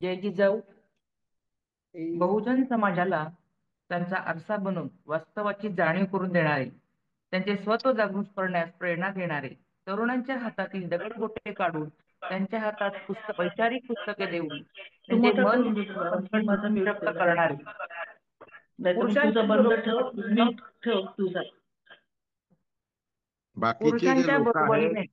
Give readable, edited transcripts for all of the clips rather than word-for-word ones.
जय जिजाऊ बहुजन समाजाला त्यांचा आरसा बनून वास्तवाची जाणीव करून देणारे, त्यांचे स्वत्व जागृत करण्यास प्रेरणा देणारे, तरुणांच्या हातातील दगडगोटे काढून त्यांच्या हातात वैचारिक पुस्तके देऊन तू त्यांचे मोठा मन करून घेतला, मी माझा म्यूट तृप्त केला. करणारे, नाहीतर मग तुझा पुरुषांच्या बंद बरोबर ठेव, म्यूट ठेव तुझा. बाकीचे जे पुरुषांच्या लोक आहेत बरोबरीने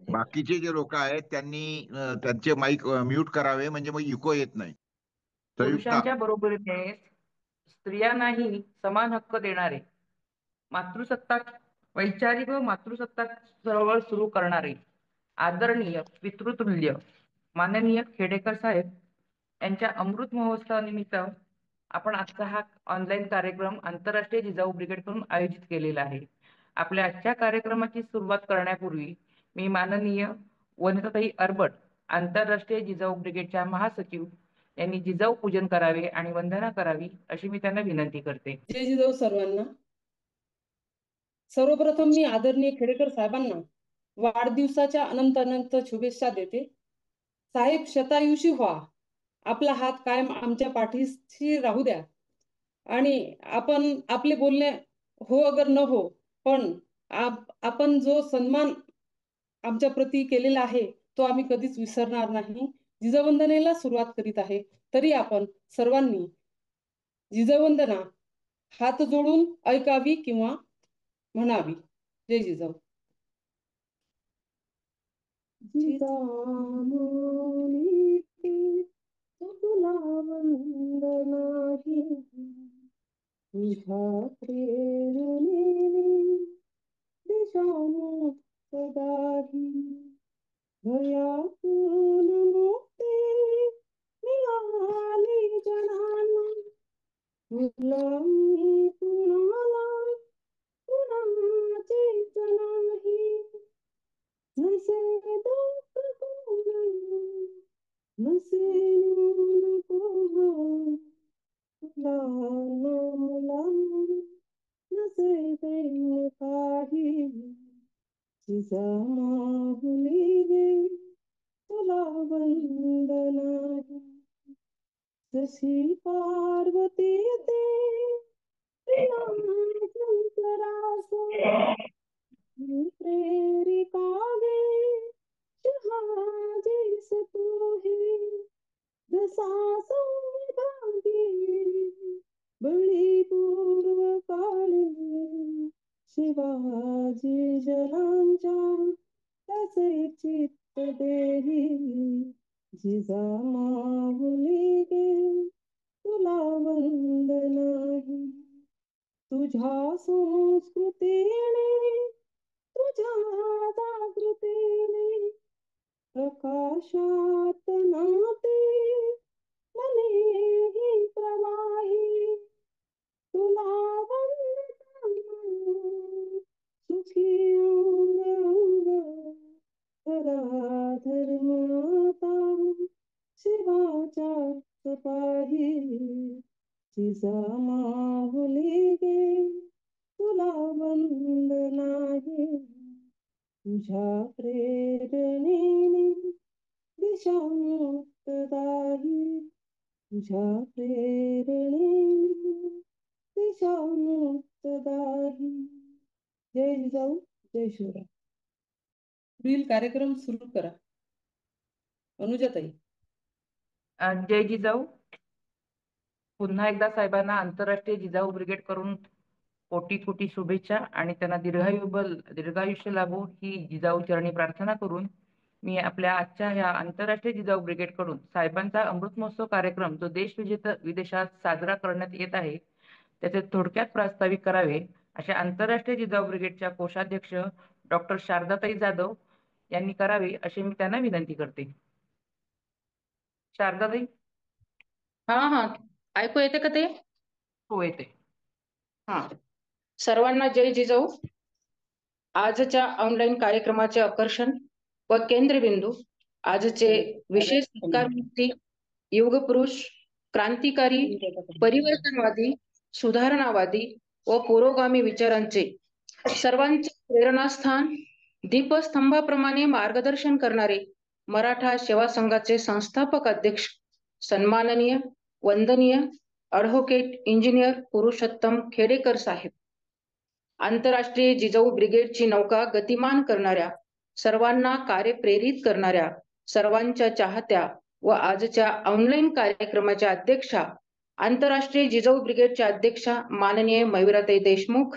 बाकीचे जे लोक आहेत त्यांनी त्यांचे माईक म्यूट करावे, म्हणजे मग इको येत नाही. संयुक्ता. पुरुषांच्या बरोबरीने स्त्रियांनाही समान हक्क देणारे, मातृसत्ताक वैचारिक व मातृसत्ताक चळवळ सुरू करणारे आदरणीय पितृतुल्य माननीय खेडेकर साहेब यांच्या अमृत महोत्सवानिमित्त आपण आजचा हा ऑनलाईन कार्यक्रम आंतरराष्ट्रीय जिजाऊ ब्रिगेड कडून आयोजित केलेला आहे. आपल्या आजच्या कार्यक्रमाची सुरुवात करण्यापूर्वी मी माननीय वनिताताई अरबट आंतरराष्ट्रीय जिजाऊ ब्रिगेडच्या महासचिव यांनी जिजाऊ पूजन करावे आणि वंदना करावी अशी मी त्यांना विनंती करते. जय जिजाऊ सर्वांना. सर्वप्रथम मी आदरणीय खेडेकर साहेबांना वाढदिवसाच्या अनंत अनंत शुभेच्छा देते. साहेब शतायुषी व्हा, आपला हात कायम आमच्या पाठीशी राहू द्या आणि आपण आपले बोलणे हो अगर न हो, पण आपण जो सन्मान आमच्या प्रती केलेला आहे तो आम्ही कधीच विसरणार नाही. जिजावंदनेला सुरुवात करीत आहे, तरी आपण सर्वांनी जिजावंदना हात जोडून ऐकावी किंवा म्हणावी. जय जिजाऊ. जिजाऊ तुला वंदना तुझ्या प्रेरणेने देशामुक्त दाही भयातून मुक्ती मिळाली जनाला. तुला मी कुणाला कुणाचेच नाही, नसे दुःख कोण नसे कोण, तुला मुला नसे प्रेम काही. जिजा माहुली गे तुला वंदना, जशी पार्वती ते शंकरास प्रेरिका गे शहाजीस तू हे. जसा सौभागी बळी पूर्व काळी शिवाजी जनांच्या त्याचे चित्त देही. जिजा माहुली गे तुला वंदना, तुझ्या संस्कृतीने तुझ्या जागृतीने प्रकाशात नाते मनेही प्रवाही. तुला वंदना सुखी अंग अंग धरा धर्माता शिवाच्या पाही. जिजा माहुली गे तुला वंदना, तुझ्या प्रेरणेने दिशामुक्त दाही. तुझ्या प्रेरणेने दिशामुक्त दाही. जय जिजाऊ, जय शिवराय. पुढील कार्यक्रम सुरू करा. अनुजाताई. जय जिजाऊ. पुन्हा एकदा साहेबांना आंतरराष्ट्रीय जिजाऊ ब्रिगेड करून कोटी कोटी शुभेच्छा आणि त्यांना दीर्घायुष्य लाभो ही जिजाऊ चरणी प्रार्थना करून मी आपल्या आजच्या ह्या आंतरराष्ट्रीय जिजाऊ ब्रिगेड कडून साहेबांचा अमृत महोत्सव कार्यक्रम जो विदेशात साजरा करण्यात येत आहे त्याचे थोडक्यात प्रास्ताविक करावे अशा आंतरराष्ट्रीय जिजाऊ ब्रिगेडच्या कोषाध्यक्ष डॉक्टर शारदाताई जाधव यांनी करावे अशी मी त्यांना विनंती करते. शारदाताई. हा, ऐकू येते का ते? हो येते. हा, सर्वांना जय जिजाऊ. आजच्या ऑनलाईन कार्यक्रमाचे आकर्षण व केंद्रबिंदू आजचे विशेष सत्कारमूर्ती युगपुरुष, क्रांतिकारी, परिवर्तनवादी, सुधारणावादी व पुरोगामी विचारांचे सर्वांचे प्रेरणास्थान, दीपस्तंभाप्रमाणे मार्गदर्शन करणारे मराठा सेवा संघाचे संस्थापक अध्यक्ष सन्माननीय वंदनीय ॲडव्होकेट इंजिनियर पुरुषोत्तम खेडेकर साहेब, आंतरराष्ट्रीय जिजाऊ ब्रिगेडची नौका गतिमान करणाऱ्या, सर्वांना कार्यप्रेरित करणाऱ्या, सर्वांच्या चाहत्या व आजच्या ऑनलाईन कार्यक्रमाच्या अध्यक्षा, आंतरराष्ट्रीय जिजाऊ ब्रिगेडच्या अध्यक्षा माननीय मयुराताई देशमुख,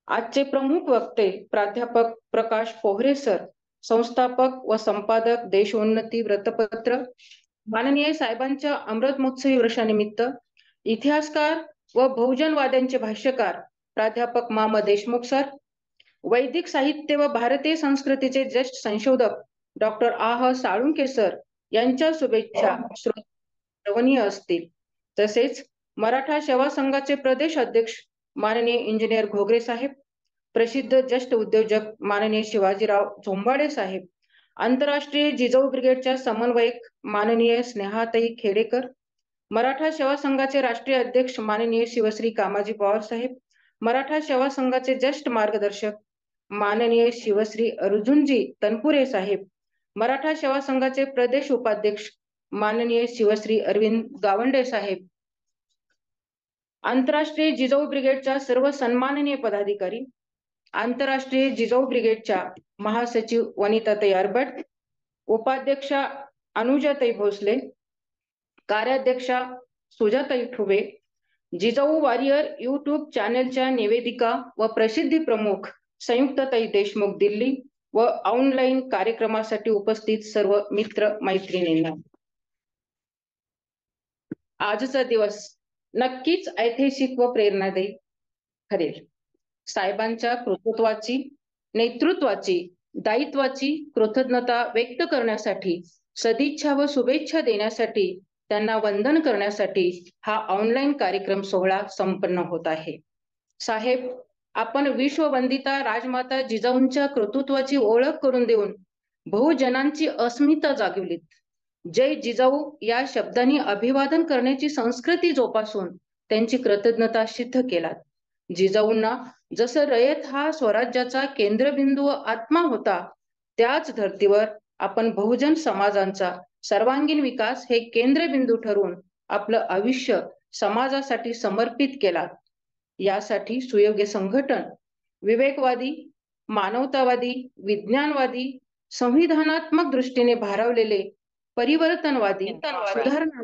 आजचे प्रमुख वक्ते प्राध्यापक प्रकाश पोहरे सर, संस्थापक व संपादक देशोन्नती वृत्तपत्र, माननीय साहेबांच्या अमृत महोत्सवी वर्षानिमित्त इतिहासकार व बहुजनवाद्यांचे भाष्यकार प्राध्यापक मामा देशमुख सर, वैदिक साहित्य व भारतीय संस्कृतीचे ज्येष्ठ संशोधक डॉक्टर आह साळुंके सर यांच्या शुभेच्छा श्रवणीय असतील. तसेच मराठा सेवा संघाचे प्रदेश अध्यक्ष माननीय इंजिनियर घोगरे साहेब, प्रसिद्ध ज्येष्ठ उद्योजक माननीय शिवाजीराव झोंबाडे साहेब, आंतरराष्ट्रीय जिजाऊ ब्रिगेडच्या समन्वयक माननीय स्नेहाताई खेडेकर, मराठा सेवा संघाचे राष्ट्रीय अध्यक्ष माननीय शिवश्री कामाजी पवार साहेब, मराठा सेवा संघाचे ज्येष्ठ मार्गदर्शक माननीय शिवश्री अर्जुनजी तनपुरे साहेब, मराठा सेवा संघाचे प्रदेश उपाध्यक्ष माननीय शिवश्री अरविंद गावंडे साहेब, आंतरराष्ट्रीय जिजाऊ ब्रिगेडच्या सर्व सन्माननीय पदाधिकारी, आंतरराष्ट्रीय जिजाऊ ब्रिगेडच्या महासचिव वनिताताई अरबट, उपाध्यक्षा अनुजाताई भोसले, कार्याध्यक्षा सुजाताई ठुबे, जिजाऊ वॉरियर यूट्यूब चॅनेलच्या निवेदिका व प्रसिद्धी प्रमुख संयुक्ताताई देशमुख दिल्ली व ऑनलाईन कार्यक्रमासाठी उपस्थित सर्व मित्र मैत्रिणींना, आजचा दिवस नक्कीच ऐतिहासिक व प्रेरणादायी ठरेल. साहेबांच्या कर्तृत्वाची, नेतृत्वाची, दायित्वाची कृतज्ञता व्यक्त करण्यासाठी, सदिच्छा व शुभेच्छा देण्यासाठी, त्यांना वंदन करण्यासाठी हा ऑनलाईन कार्यक्रम सोहळा संपन्न होत आहे. साहेब, आपण विश्ववंदिता राजमाता जिजाऊंच्या कर्तृत्वाची ओळख करून देऊन बहुजनांची अस्मिता जागवलीत. जय जिजाऊ या शब्दांनी अभिवादन करण्याची संस्कृती जोपासून त्यांची कृतज्ञता सिद्ध केलात. जिजाऊंना जसं रयत हा स्वराज्याचा केंद्रबिंदू व आत्मा होता, त्याच धर्तीवर आपण बहुजन समाजांचा सर्वांगीण विकास हे केंद्रबिंदू ठरवून आपलं आयुष्य समाजासाठी समर्पित केलात. यासाठी सुयोग्य संघटन, विवेकवादी, मानवतावादी, विज्ञानवादी, संविधानात्मक दृष्टीने भारावलेले, परिवर्तनवादी, सुधारणा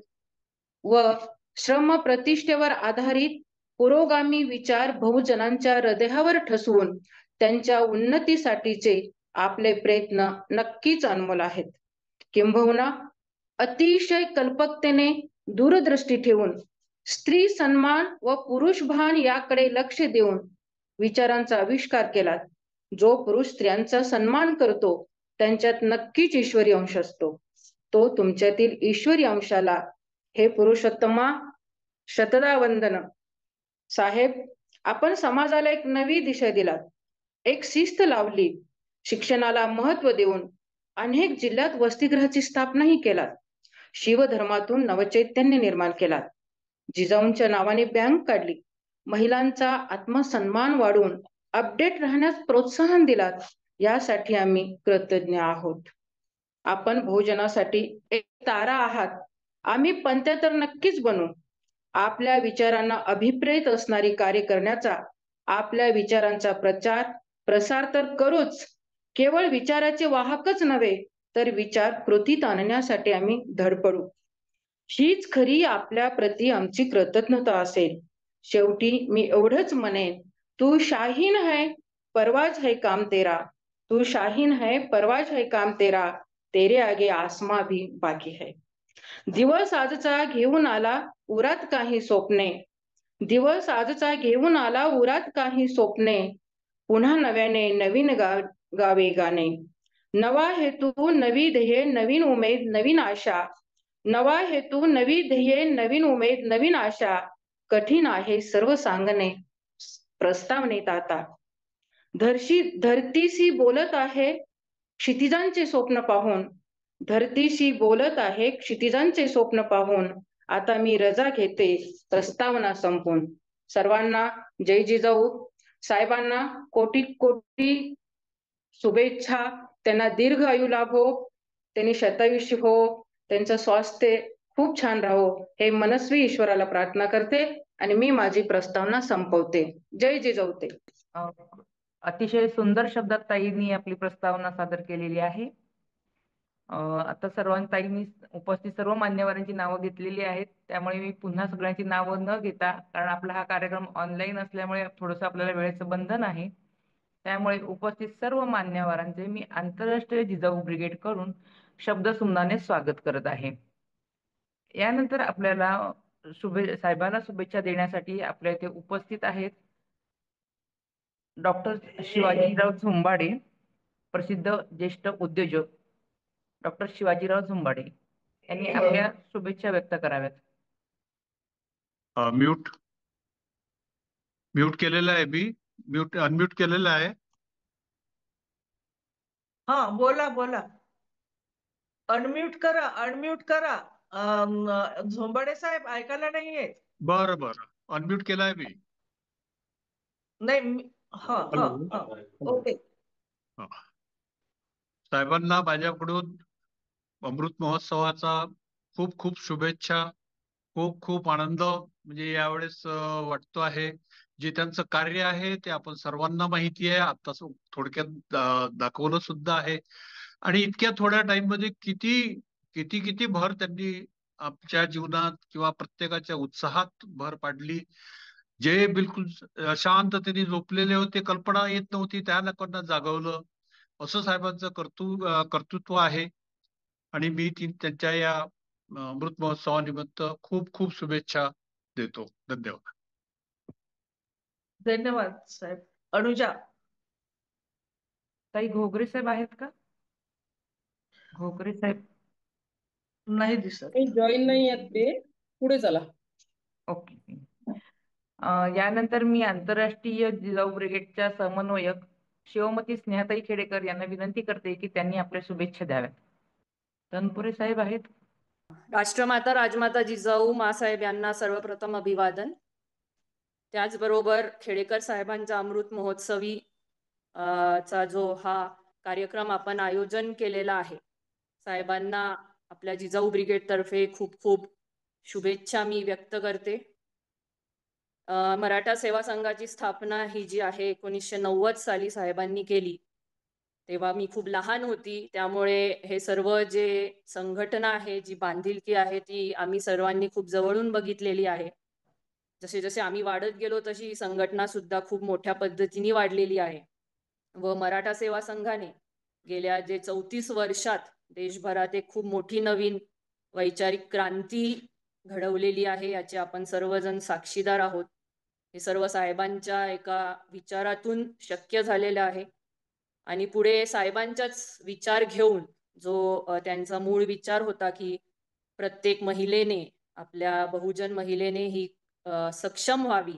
व श्रम प्रतिष्ठेवर आधारित पुरोगामी विचार बहुजनांच्या हृदयावर ठसवून त्यांच्या उन्नतीसाठीचे आपले प्रयत्न नक्कीच अनमोल आहेत. किंबहुना अतिशय कल्पकतेने दूरदृष्टी ठेवून स्त्री सन्मान व पुरुष भान याकडे लक्ष देऊन विचारांचा आविष्कार केलात. जो पुरुष स्त्रियांचा सन्मान करतो त्यांच्यात नक्कीच ईश्वरी अंश असतो. तो तुमच्यातील ईश्वरी अंशाला हे पुरुषोत्तमा शतदा वंदन. साहेब, आपण समाजाला एक नवी दिशा दिलात, एक शिस्त लावली, शिक्षणाला महत्व देऊन अनेक जिल्ह्यात वसतिगृहाची स्थापनाही केलात. शिवधर्मातून नवचैतन्य निर्माण केलात. जिजाऊंच्या नावाने बँक काढली. महिलांचा आत्मसन्मान वाढवून अपडेट राहण्यास प्रोत्साहन दिलात. यासाठी आम्ही कृतज्ञ आहोत. आपण बहुजनासाठी एक तारा आहात. आम्ही पंथ्य तर नक्कीच बनू. आपल्या विचारांना अभिप्रेत असणारी कार्य करण्याचा, आपल्या विचारांचा प्रचार प्रसार तर करूच, केवळ विचाराचे वाहकच नव्हे तर विचार कृतीत आणण्यासाठी आम्ही धडपडू. हीच खरी आपल्या प्रती आमची कृतज्ञता असेल. शेवटी मी एवढंच म्हणेन, तू शाहीन है परवाज है काम तेरा, तू शाहीन है परवाज है काम तेरा, तेरे आगे आसमां भी बाकी है. दिवस आजचा घेऊन आला उरात काही स्वप्ने, दिवस आजचा घेऊन आला उरात काही स्वप्ने, पुन्हा नव्याने नवीन गावे गाणे. नवा हेतू, नवी ध्येय, नवीन उमेद, नवीन आशा. नवा हेतू, नवी ध्येय, नवीन उमेद, नवीन आशा. कठीण आहे सर्व सांगणे प्रस्तावनेत आता. धरतीशी बोलत आहे क्षितिजांचे स्वप्न पाहून, धरतीशी बोलत आहे क्षितिजांचे स्वप्न पाहून. आता मी रजा घेते प्रस्तावना संपून. सर्वांना जय जिजाऊ. साहेबांना कोटी कोटी शुभेच्छा. त्यांना दीर्घ आयु लाभो. त्यांनी शतायुषी हो, त्यांचं स्वास्थ्य खूप छान राहो हे मनस्वी ईश्वराला प्रार्थना करते आणि मी माझी प्रस्तावना संपवते. जय जिजाऊ. अ, अतिशय सुंदर शब्दात ताईंनी आपली प्रस्तावना सादर केलेली आहे. आता ताईंनी उपस्थित सर्व मान्यवरांची नावं घेतलेली आहेत, त्यामुळे मी पुन्हा सगळ्यांची नावं न घेता, कारण आपला हा कार्यक्रम ऑनलाईन असल्यामुळे थोडंसं आपल्याला वेळेचं बंधन आहे, त्यामुळे उपस्थित सर्व मान्यवरांचे मी आंतरराष्ट्रीय जिजाऊ ब्रिगेड कडून शब्दसुमनाने स्वागत करत आहे. यानंतर आपल्याला साहेबांना शुभेच्छा देण्यासाठी आपल्या इथे उपस्थित आहेत डॉक्टर शिवाजीराव झुंबाडे, प्रसिद्ध ज्येष्ठ उद्योजक डॉक्टर शिवाजीराव झुंबाडे यांनी आपल्या शुभेच्छा व्यक्त कराव्यात. म्यूट म्यूट केलेला आहे मी. अनम्यूट केलेला आहे. हा, बोला बोला. अनम्यूट करा. झोंबाडे साहेब ऐकायला नाही येत. बरं बरं, अनम्यूट केलाय मी. नाही, हा हा हा, ओके. साहेबांना माझ्याकडून अमृत महोत्सवाचा खूप खूप शुभेच्छा. खूप खूप आनंद म्हणजे यावेळेस वाटतो आहे. जे त्यांचं कार्य आहे ते आपण सर्वांना माहिती आहे, आता थोडक्यात दाखवलं सुद्धा आहे. आणि इतक्या थोड्या टाइम मध्ये किती किती किती भर त्यांनी आमच्या जीवनात किंवा प्रत्येकाच्या उत्साहात भर पाडली. जे बिलकुल शांततेने झोपलेले होते, कल्पना येत नव्हती, त्या लोकांना जागवलं. असं साहेबांचं कर्तृत्व आहे. आणि मी त्यांच्या या अमृत महोत्सवानिमित्त खूप खूप शुभेच्छा देतो. धन्यवाद. धन्यवाद साहेब. अनुजा. ताई घोगरे साहेब आहेत का? घोगरे साहेब नाही दिसत. जॉईन नाही आहेत ते, पुढे चला. ओके. यानंतर मी आंतरराष्ट्रीय जिजाऊ ब्रिगेडच्या समन्वयक शिवमती स्नेहताई खेडेकर यांना विनंती करते की त्यांनी आपल्या शुभेच्छा द्याव्यात. तनपुरे साहेब आहेत. राष्ट्रमाता राजमाता जिजाऊ मासाहेब यांना सर्वप्रथम अभिवादन. त्याचबरोबर खेडेकर साहेबांचा अमृत महोत्सवी चा जो हा कार्यक्रम आपण आयोजन केलेला आहे, साहेबांना आपल्या जिजाऊ ब्रिगेड तर्फे खूप खूप शुभेच्छा मी व्यक्त करते. मराठा सेवा संघाची स्थापना ही जी आहे 1990 साली साहेबांनी केली, तेव्हा मी खूप लहान होती, त्यामुळे हे सर्व जे संघटना आहे, जी बांधिलकी आहे, ती आम्ही सर्वांनी खूप जवळून बघितलेली आहे. जसे जसे आम्ही वाढत गेलो तशी संघटना सुद्धा खूप मोठ्या पद्धतीने वाढलेली आहे. व मराठा सेवा संघाने गेल्या जे 34 वर्षात देशभरात एक खूप मोठी नवीन वैचारिक क्रांती घडवलेली आहे, याचे आपण सर्वजण साक्षीदार आहोत. हे सर्व साहेबांच्या एका विचारातून शक्य झालेलं आहे. आणि पुढे साहेबांचाच विचार घेऊन जो त्यांचा मूळ विचार होता की प्रत्येक महिलेने, आपल्या बहुजन महिलेने ही सक्षम व्हावी,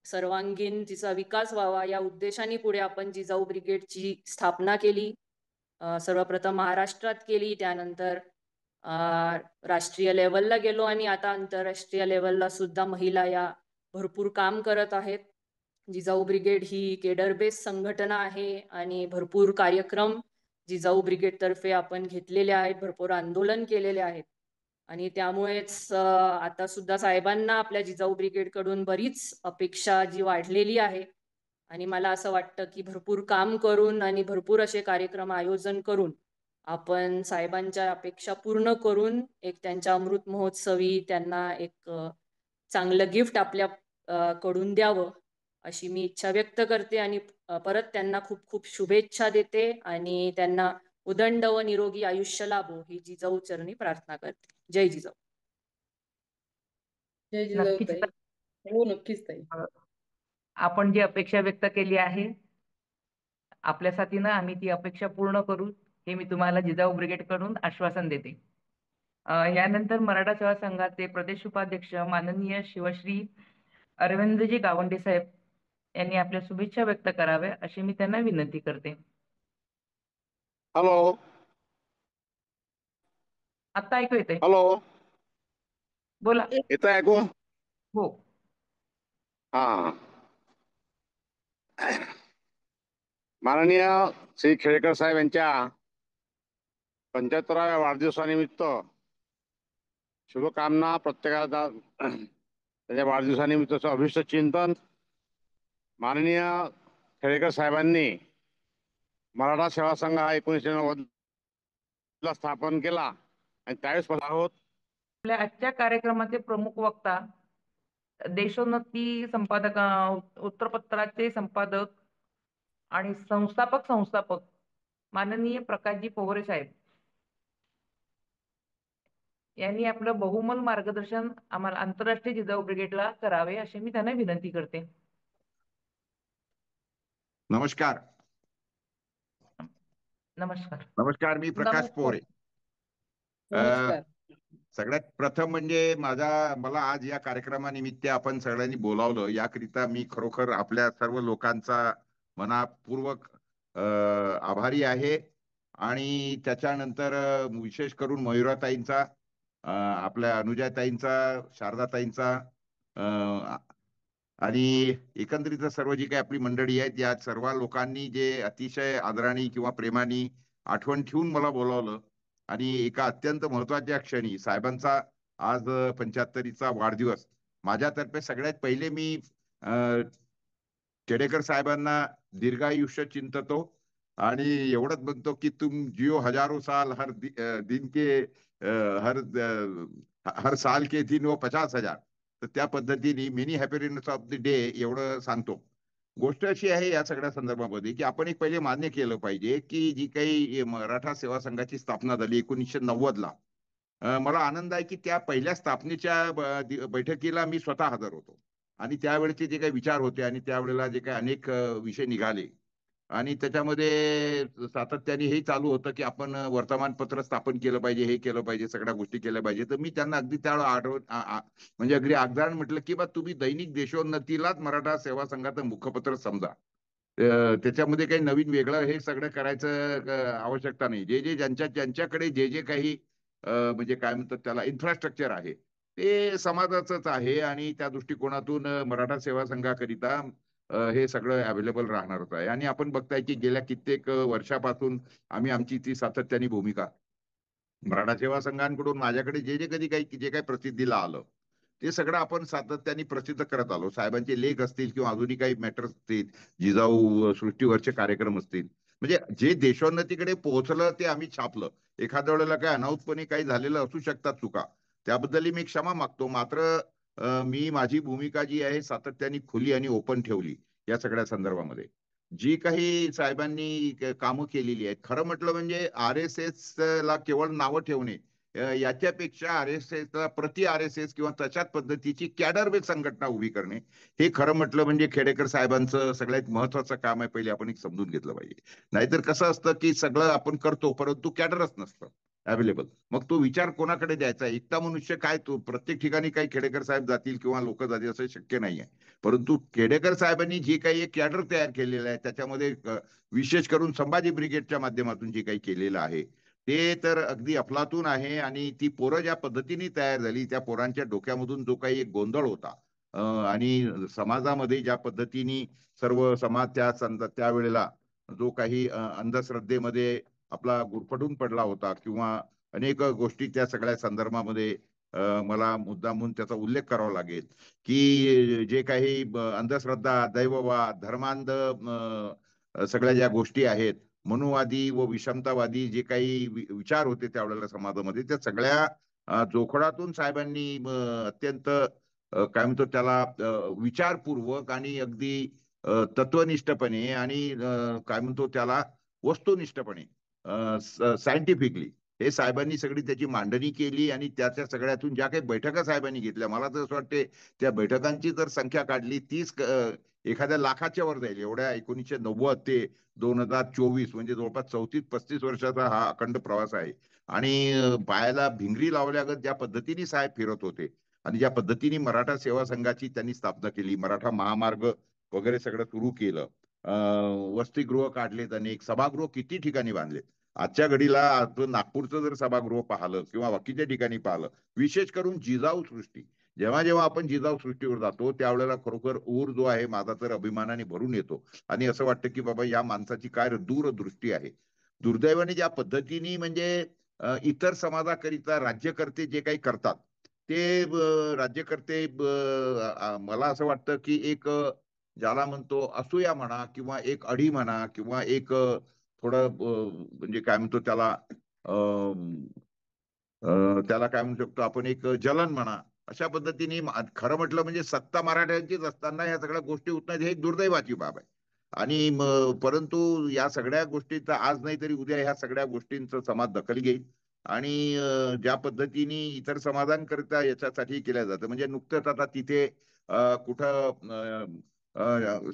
सर्वांगीण तिचा विकास व्हावा, या उद्देशाने पुढे आपण जिजाऊ ब्रिगेडची स्थापना केली. सर्वप्रथम महाराष्ट्रात केली, त्यानंतर राष्ट्रीय लेवलला गेलो आणि आता आंतरराष्ट्रीय लेवलला सुद्धा महिला या भरपूर काम करत आहेत. जिजाऊ ब्रिगेड ही केडर बेस संघटना आहे आणि भरपूर कार्यक्रम जिजाऊ ब्रिगेड तर्फे आपण घेतलेले आहेत, भरपूर आंदोलन केलेले आहेत. आणि त्यामुळेच आता सुद्धा साहेबांना आपल्या जिजाऊ ब्रिगेड कडून बरीच अपेक्षा जी वाढलेली आहे. आणि मला असं वाटतं की भरपूर काम करून आणि भरपूर असे कार्यक्रम आयोजन करून आपण साहेबांच्या अपेक्षा पूर्ण करून एक त्यांच्या अमृत महोत्सवी त्यांना एक चांगलं गिफ्ट आपल्या कडून द्यावं अशी मी इच्छा व्यक्त करते. आणि परत त्यांना खूप खूप शुभेच्छा देते आणि त्यांना उदंड व निरोगी आयुष्य लाभो ही जिजाऊ चरणी प्रार्थना करते. जय जिजाऊ. जय जिजाऊ नक्कीच ताई. हो, नक्कीच ताई. आपण जी अपेक्षा व्यक्त केली आहे, आपल्या साथीनं आम्ही ती अपेक्षा पूर्ण करू हे मी तुम्हाला जिजाऊ ब्रिगेड कडून आश्वासन देते. यानंतर मराठा सेवा संघाचे प्रदेश उपाध्यक्ष माननीय शिवश्री अरविंदजी गावंडे साहेब यांनी आपल्या शुभेच्छा व्यक्त कराव्या अशी मी त्यांना विनंती करते. हॅलो. आता ऐकू येते? हॅलो. बोला. येतं ऐकू? हो. हा. माननीय श्री खेडेकर साहेब यांच्या 75व्या वाढदिवसानिमित्त शुभकामना प्रत्येकाला त्याच्या वाढदिवसानिमित्तचं अभिष्ट चिंतन माननीय खेडेकर साहेबांनी मराठा सेवा संघ हा 1990 ला स्थापन केला आणि त्यावेळेस आहोत. आपल्या आजच्या कार्यक्रमाचे प्रमुख वक्ता देशोन्नती संपादक वृत्तपत्राचे संपादक आणि संस्थापक माननीय प्रकाशजी पोहरे साहेब यांनी आपलं बहुमोल मार्गदर्शन आम्हाला आंतरराष्ट्रीय जिजाऊ ब्रिगेडला करावे अशी मी त्यांना विनंती करते. नमस्कार. नमस्कार. मी प्रकाश पोहरे. नमस्कार. सगळ्यात प्रथम म्हणजे मला आज या कार्यक्रमानिमित्त आपण सगळ्यांनी बोलावलं याकरिता मी खरोखर आपल्या सर्व लोकांचा मनापूर्वक आभारी आहे. आणि त्याच्यानंतर विशेष करून मयुराताईंचा, आपल्या अनुजाताईंचा, शारदाताईंचा आणि एकंदरीत सर्व जी काही आपली मंडळी आहेत या सर्व लोकांनी जे अतिशय आदराने किंवा प्रेमाने आठवण ठेवून मला बोलावलं आणि एका अत्यंत महत्वाच्या क्षणी साहेबांचा आज 75वीचा वाढदिवस. माझ्यातर्फे सगळ्यात पहिले मी खेडेकर साहेबांना दीर्घायुष्य चिंततो आणि एवढंच म्हणतो की तुम जियो हजारों साल, हर दिन के हर साल के दिन वो 50,000. तर त्या पद्धतीने many happiness of the day एवढं सांगतो. गोष्ट अशी आहे या सगळ्या संदर्भामध्ये की आपण एक पहिले मान्य केलं पाहिजे की जी काही मराठा सेवा संघाची स्थापना झाली 1990 ला, मला आनंद आहे की त्या पहिल्या स्थापनेच्या बैठकीला मी स्वतः हजर होतो आणि त्यावेळेचे जे काही विचार होते आणि त्यावेळेला जे काही अनेक विषय निघाले आणि त्याच्यामध्ये सातत्याने हे चालू होतं की आपण वर्तमानपत्र स्थापन केलं पाहिजे, हे केलं पाहिजे, सगळ्या गोष्टी केल्या पाहिजे. तर मी त्यांना अगदी त्यावेळेला म्हणजे अगदी अगदान म्हटलं की बा तुम्ही दैनिक देशोन्नतीलाच मराठा सेवा संघाचं मुखपत्र समजा. त्याच्यामध्ये काही नवीन वेगळं हे सगळं करायचं आवश्यकता नाही. जे ज्यांच्याकडे जे काही म्हणजे काय म्हणतात त्याला इन्फ्रास्ट्रक्चर आहे ते समाजाचंच आहे आणि त्या दृष्टिकोनातून मराठा सेवा संघाकरिता हे सगळं अवेलेबल राहणारच आहे. आणि आपण बघताय की गेल्या कित्येक वर्षापासून आम्ही आमची ती सातत्याने भूमिका मराठा सेवा संघांकडून माझ्याकडे जे काही प्रसिद्धीला आलं ते सगळं आपण सातत्याने प्रसिद्ध करत आलो. साहेबांचे लेख असतील किंवा अजूनही काही मॅटर्स असतील, जिजाऊ सृष्टीवरचे कार्यक्रम असतील, म्हणजे जे देशोन्नतीकडे पोहोचलं ते आम्ही छापलं. एखाद्या वेळेला काय अनाऊतपणे काही झालेलं असू शकतात चुका, त्याबद्दल मी क्षमा मागतो. मात्र मी माझी भूमिका जी आहे सातत्याने खुली आणि ओपन ठेवली. या सगळ्या संदर्भामध्ये जी काही साहेबांनी कामं केलेली आहेत, खरं म्हटलं म्हणजे RSS ला केवळ नावं ठेवणे याच्यापेक्षा RSS ला प्रति RSS किंवा तशाच पद्धतीची कॅडर बेस संघटना उभी करणे हे खरं म्हटलं म्हणजे खेडेकर साहेबांचं सगळ्यात महत्वाचं काम आहे. पहिले आपण एक समजून घेतलं पाहिजे. नाहीतर कसं असतं की सगळं आपण करतो परंतु कॅडरच नसतं अवेलेबल. मग तो विचार कोणाकडे द्यायचा? एकटा मनुष्य काय तो प्रत्येक ठिकाणी काही खेडेकर साहेब जातील किंवा लोक जातील असं शक्य नाही आहे. परंतु खेडेकर साहेबांनी जे काही एक कॅडर तयार केलेलं आहे त्याच्यामध्ये विशेष करून संभाजी ब्रिगेडच्या माध्यमातून जे काही केलेलं आहे ते तर अगदी अफलातून आहे. आणि ती पोरं ज्या पद्धतीने तयार झाली त्या पोरांच्या डोक्यामधून जो काही एक गोंधळ होता आणि समाजामध्ये ज्या पद्धतीने सर्व समाज त्यावेळेला जो काही अंधश्रद्धेमध्ये आपला गुरफटून पडला होता किंवा अनेक गोष्टी त्या सगळ्या संदर्भामध्ये मला मुद्दामून त्याचा उल्लेख करावा लागेल की जे काही अंधश्रद्धा, दैववाद, धर्मांध सगळ्या ज्या गोष्टी आहेत, मनुवादी व विषमतावादी जे काही विचार होते त्यावेळेला समाजामध्ये, त्या सगळ्या जोखडातून साहेबांनी अत्यंत काय म्हणतो त्याला विचारपूर्वक आणि अगदी तत्वनिष्ठपणे आणि काय म्हणतो त्याला वस्तुनिष्ठपणे सायंटिफिकली हे साहेबांनी सगळी त्याची मांडणी केली. आणि त्याच्या सगळ्यातून ज्या काही बैठका साहेबांनी घेतल्या, मला तर असं वाटते त्या बैठकांची जर संख्या काढली 30 एखाद्या लाखाच्या वर जाईल. एवढ्या 1990 ते 2024 म्हणजे जवळपास 34-35 वर्षाचा हा अखंड प्रवास आहे. आणि पायाला भिंगरी लावल्यागत ज्या पद्धतीने साहेब फिरत होते आणि ज्या पद्धतीने मराठा सेवा संघाची त्यांनी स्थापना केली, मराठा महामार्ग वगैरे सगळं सुरू केलं, वसतिगृह काढलेत, अनेक सभागृह किती ठिकाणी बांधलेत. आजच्या घडीला नागपूरचं जर सभागृह पाहिलं किंवा बाकीच्या ठिकाणी पाहिलं, विशेष करून जिजाऊ सृष्टी, जेव्हा आपण जिजाऊ सृष्टीवर जातो त्यावेळेला खरोखर ऊर जो आहे माझा तर अभिमानाने भरून येतो. आणि असं वाटतं की बाबा या माणसाची काय दूरदृष्टी आहे. दुर्दैवाने ज्या पद्धतीने म्हणजे इतर समाजाकरिता राज्यकर्ते जे काही करतात ते राज्यकर्ते मला असं वाटतं की एक ज्याला म्हणतो असूया म्हणा किंवा एक अढी म्हणा किंवा एक थोडं म्हणजे काय म्हणतो त्याला त्याला काय म्हणू शकतो आपण एक जलन म्हणा अशा पद्धतीने खरं म्हटलं म्हणजे सत्ता मराठ्यांचीच असताना या सगळ्या गोष्टी होत नाहीत, हे एक दुर्दैवाची बाब आहे. आणि परंतु या सगळ्या गोष्टीचा आज नाही तरी उद्या ह्या सगळ्या गोष्टींचं समाज दखल घेईल आणि ज्या पद्धतीने इतर समाजांकरिता याच्यासाठी केल्या जातं म्हणजे नुकतंच आता तिथे कुठं